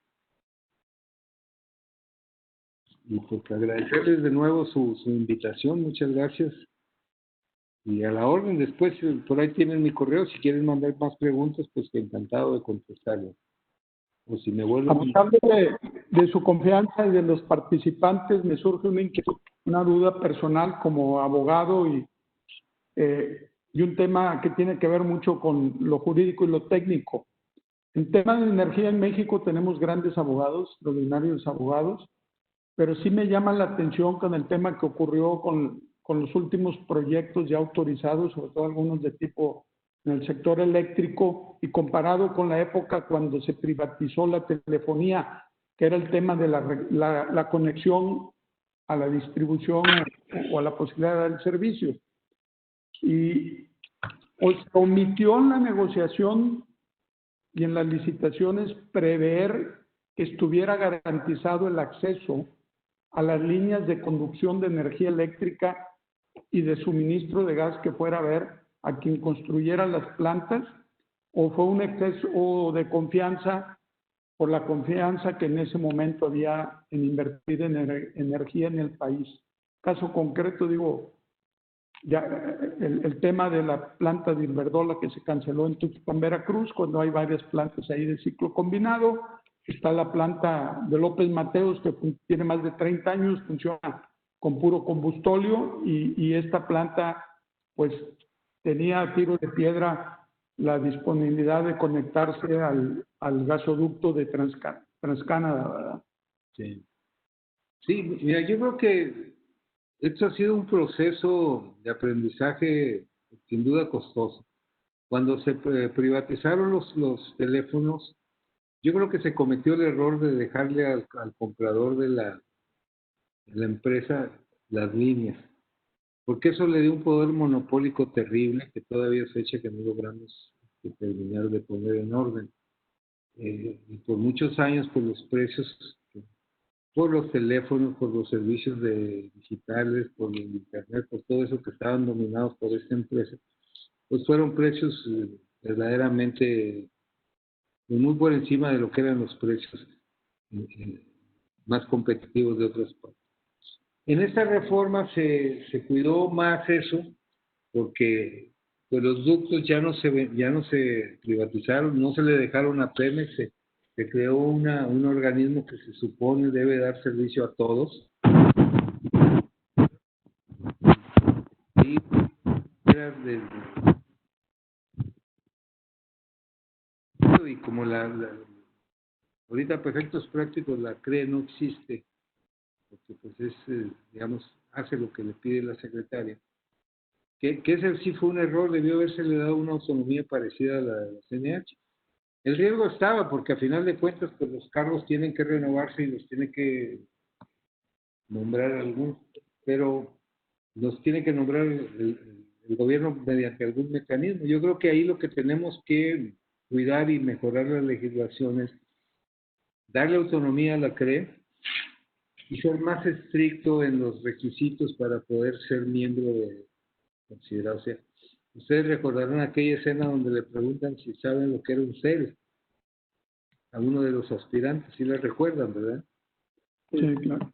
Y pues agradecerles de nuevo su invitación, muchas gracias. Y a la orden, después por ahí tienen mi correo, si quieren mandar más preguntas, pues encantado de contestarles. O si me vuelven... Abusando de su confianza y de los participantes, me surge una inquietud, una duda personal como abogado y un tema que tiene que ver mucho con lo jurídico y lo técnico. En tema de energía en México tenemos grandes abogados, extraordinarios abogados, pero sí me llama la atención con el tema que ocurrió con los últimos proyectos ya autorizados, sobre todo algunos de tipo en el sector eléctrico, y comparado con la época cuando se privatizó la telefonía, que era el tema de la conexión a la distribución o a la posibilidad del servicio. Y se omitió en la negociación y en las licitaciones prever que estuviera garantizado el acceso a las líneas de conducción de energía eléctrica y de suministro de gas que fuera a haber a quien construyera las plantas, o fue un exceso de confianza por la confianza que en ese momento había en invertir en energía en el país. Caso concreto, digo, ya el tema de la planta de Iberdrola que se canceló en Tuxpan, Veracruz, cuando hay varias plantas ahí de ciclo combinado. Está la planta de López Mateos, que tiene más de 30 años, funciona con puro combustóleo, y esta planta pues tenía a tiro de piedra la disponibilidad de conectarse al gasoducto de TransCanada, ¿verdad? Sí. Sí, mira, yo creo que esto ha sido un proceso de aprendizaje sin duda costoso. Cuando se privatizaron los teléfonos, yo creo que se cometió el error de dejarle al comprador de la empresa las líneas, porque eso le dio un poder monopólico terrible que todavía es fecha que no logramos terminar de poner en orden. Y por muchos años, por los precios, por los teléfonos, por los servicios digitales, por el internet, por todo eso que estaban dominados por esta empresa, pues fueron precios verdaderamente muy por encima de lo que eran los precios más competitivos de otras partes. En esta reforma se cuidó más eso, porque pues los ductos ya no se privatizaron, no se le dejaron a Pemex, se creó un organismo que se supone debe dar servicio a todos. Y era y como ahorita para efectos prácticos la CRE no existe, porque pues digamos, hace lo que le pide la secretaria. Que ese sí fue un error, debió habérsele dado una autonomía parecida a la de la CNH. El riesgo estaba, porque a final de cuentas, pues los cargos tienen que renovarse y los tiene que nombrar algún, pero los tiene que nombrar el gobierno mediante algún mecanismo. Yo creo que ahí lo que tenemos que cuidar y mejorar la legislación es darle autonomía a la CRE y ser más estricto en los requisitos para poder ser miembro considerado. O sea, ustedes recordarán aquella escena donde le preguntan si saben lo que era un CEL a uno de los aspirantes, si la recuerdan, ¿verdad? Sí, claro.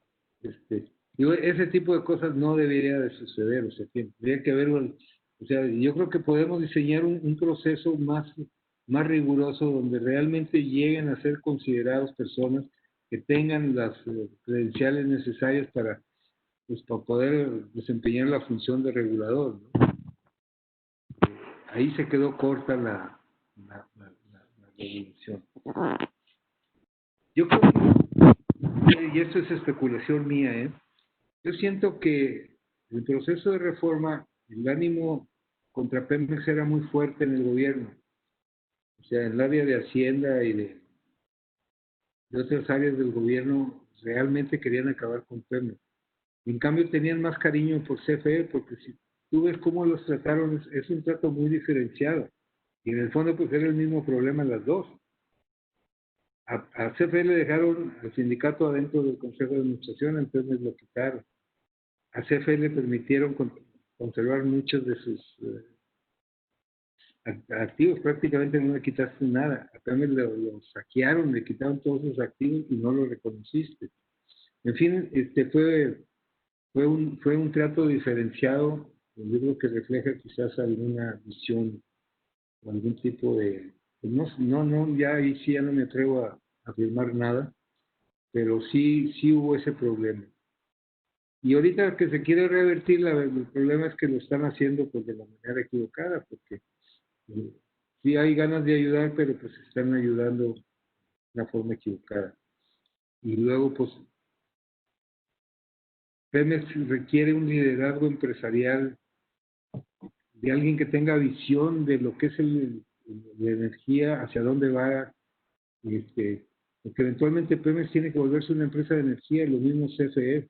Digo, ese tipo de cosas no debería de suceder, o sea, tendría que haber, o sea, yo creo que podemos diseñar un proceso más riguroso donde realmente lleguen a ser considerados personas que tengan las credenciales necesarias para poder desempeñar la función de regulador, ¿no? Ahí se quedó corta la regulación. Yo creo que, y esto es especulación mía, yo siento que el proceso de reforma, el ánimo contra Pemex era muy fuerte en el gobierno. O sea, en el área de Hacienda y de otras áreas del gobierno realmente querían acabar con Pemex. En cambio, tenían más cariño por CFE, porque si tú ves cómo los trataron, es un trato muy diferenciado. Y en el fondo, pues era el mismo problema en las dos. A CFE le dejaron al sindicato adentro del Consejo de Administración, entonces lo quitaron. A CFE le permitieron conservar muchos de sus activos, prácticamente no le quitaste nada. A Pemex lo saquearon, le quitaron todos sus activos y no lo reconociste. En fin, fue un trato diferenciado, yo creo que refleja quizás alguna visión o algún tipo de, pues no, ya ahí sí ya no me atrevo a afirmar nada, pero sí hubo ese problema. Y ahorita que se quiere revertir, el problema es que lo están haciendo pues de la manera equivocada, porque sí hay ganas de ayudar, pero pues están ayudando de una forma equivocada. Y luego pues Pemex requiere un liderazgo empresarial de alguien que tenga visión de lo que es la energía, hacia dónde va, porque eventualmente Pemex tiene que volverse una empresa de energía, y lo mismo CFE.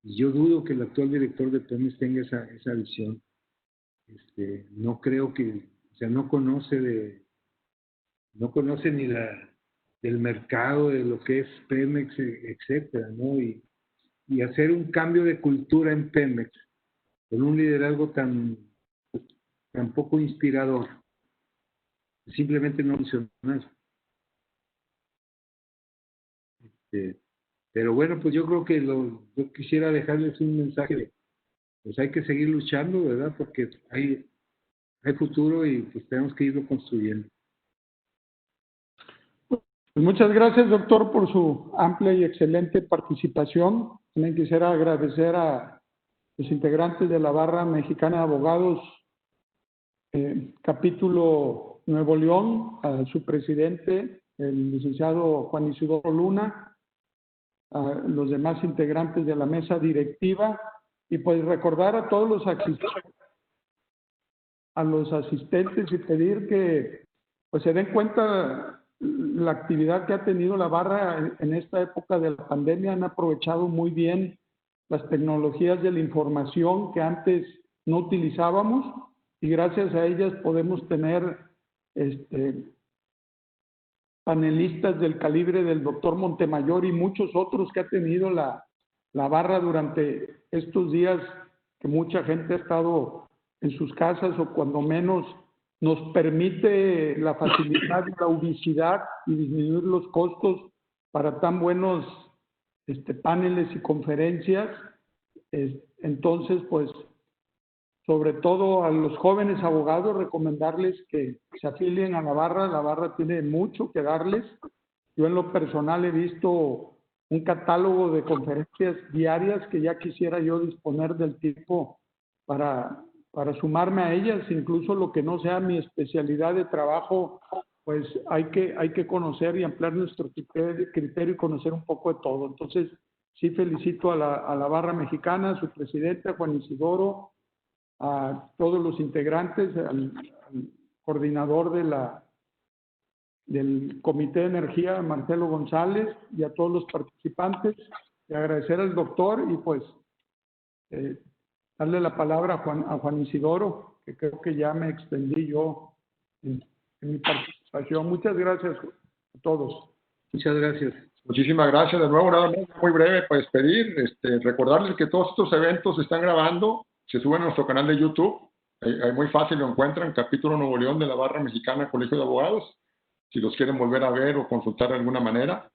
Y yo dudo que el actual director de Pemex tenga esa visión. No creo que, o sea, no conoce ni del mercado, de lo que es Pemex, etcétera, ¿no? Y hacer un cambio de cultura en Pemex con un liderazgo tan poco inspirador, simplemente no funciona. Pero bueno, pues yo creo que yo quisiera dejarles un mensaje. Pues hay que seguir luchando, ¿verdad? Porque hay futuro y pues tenemos que irlo construyendo. Pues muchas gracias, doctor, por su amplia y excelente participación. También quisiera agradecer a los integrantes de la Barra Mexicana de Abogados, capítulo Nuevo León, a su presidente, el licenciado Juan Isidoro Luna, a los demás integrantes de la mesa directiva, y pues recordar a todos los asistentes y pedir que pues se den cuenta la actividad que ha tenido la barra en esta época de la pandemia. Han aprovechado muy bien las tecnologías de la información que antes no utilizábamos, y gracias a ellas podemos tener panelistas del calibre del doctor Montemayor y muchos otros que ha tenido la barra durante estos días, que mucha gente ha estado en sus casas, o cuando menos nos permite la facilidad y la ubicidad y disminuir los costos para tan buenos paneles y conferencias. Entonces, pues, sobre todo a los jóvenes abogados, recomendarles que se afilien a la barra. La barra tiene mucho que darles. Yo en lo personal he visto un catálogo de conferencias diarias que ya quisiera yo disponer del tiempo para sumarme a ellas. Incluso lo que no sea mi especialidad de trabajo, pues hay que conocer y ampliar nuestro criterio y conocer un poco de todo. Entonces, sí felicito a la Barra Mexicana, a su presidente, a Juan Isidoro, a todos los integrantes, al coordinador del Comité de Energía, Marcelo González, y a todos los participantes, y agradecer al doctor, y pues darle la palabra a Juan Isidoro, que creo que ya me extendí yo en mi participación. Muchas gracias a todos. Muchas gracias. Muchísimas gracias de nuevo. Nada más muy breve para despedir. Recordarles que todos estos eventos se están grabando, se suben a nuestro canal de YouTube. Ahí muy fácil lo encuentran, capítulo Nuevo León de la Barra Mexicana Colegio de Abogados, si los quieren volver a ver o consultar de alguna manera.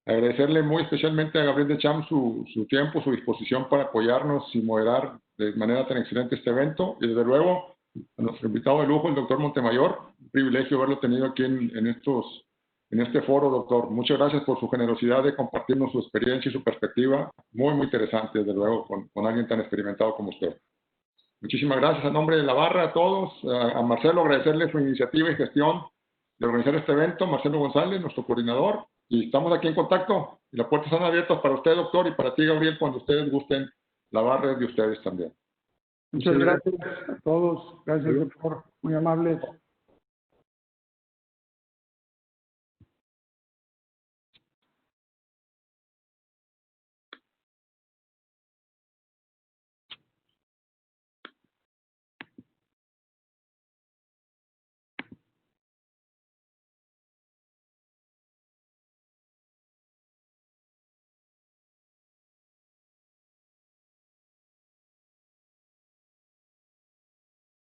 Agradecerle muy especialmente a Gabriel de Cham su tiempo, su disposición para apoyarnos y moderar de manera tan excelente este evento. Y desde luego a nuestro invitado de lujo, el doctor Montemayor. Un privilegio haberlo tenido aquí en este foro, doctor. Muchas gracias por su generosidad de compartirnos su experiencia y su perspectiva. Muy, muy interesante, desde luego, con alguien tan experimentado como usted. Muchísimas gracias a nombre de la barra a todos. A Marcelo, agradecerle su iniciativa y gestión de organizar este evento. Marcelo González, nuestro coordinador. Y estamos aquí en contacto. Y las puertas están abiertas para usted, doctor, y para ti, Gabriel, cuando ustedes gusten. La barra es de ustedes también. Muchas gracias a todos. Gracias, doctor. Muy amable.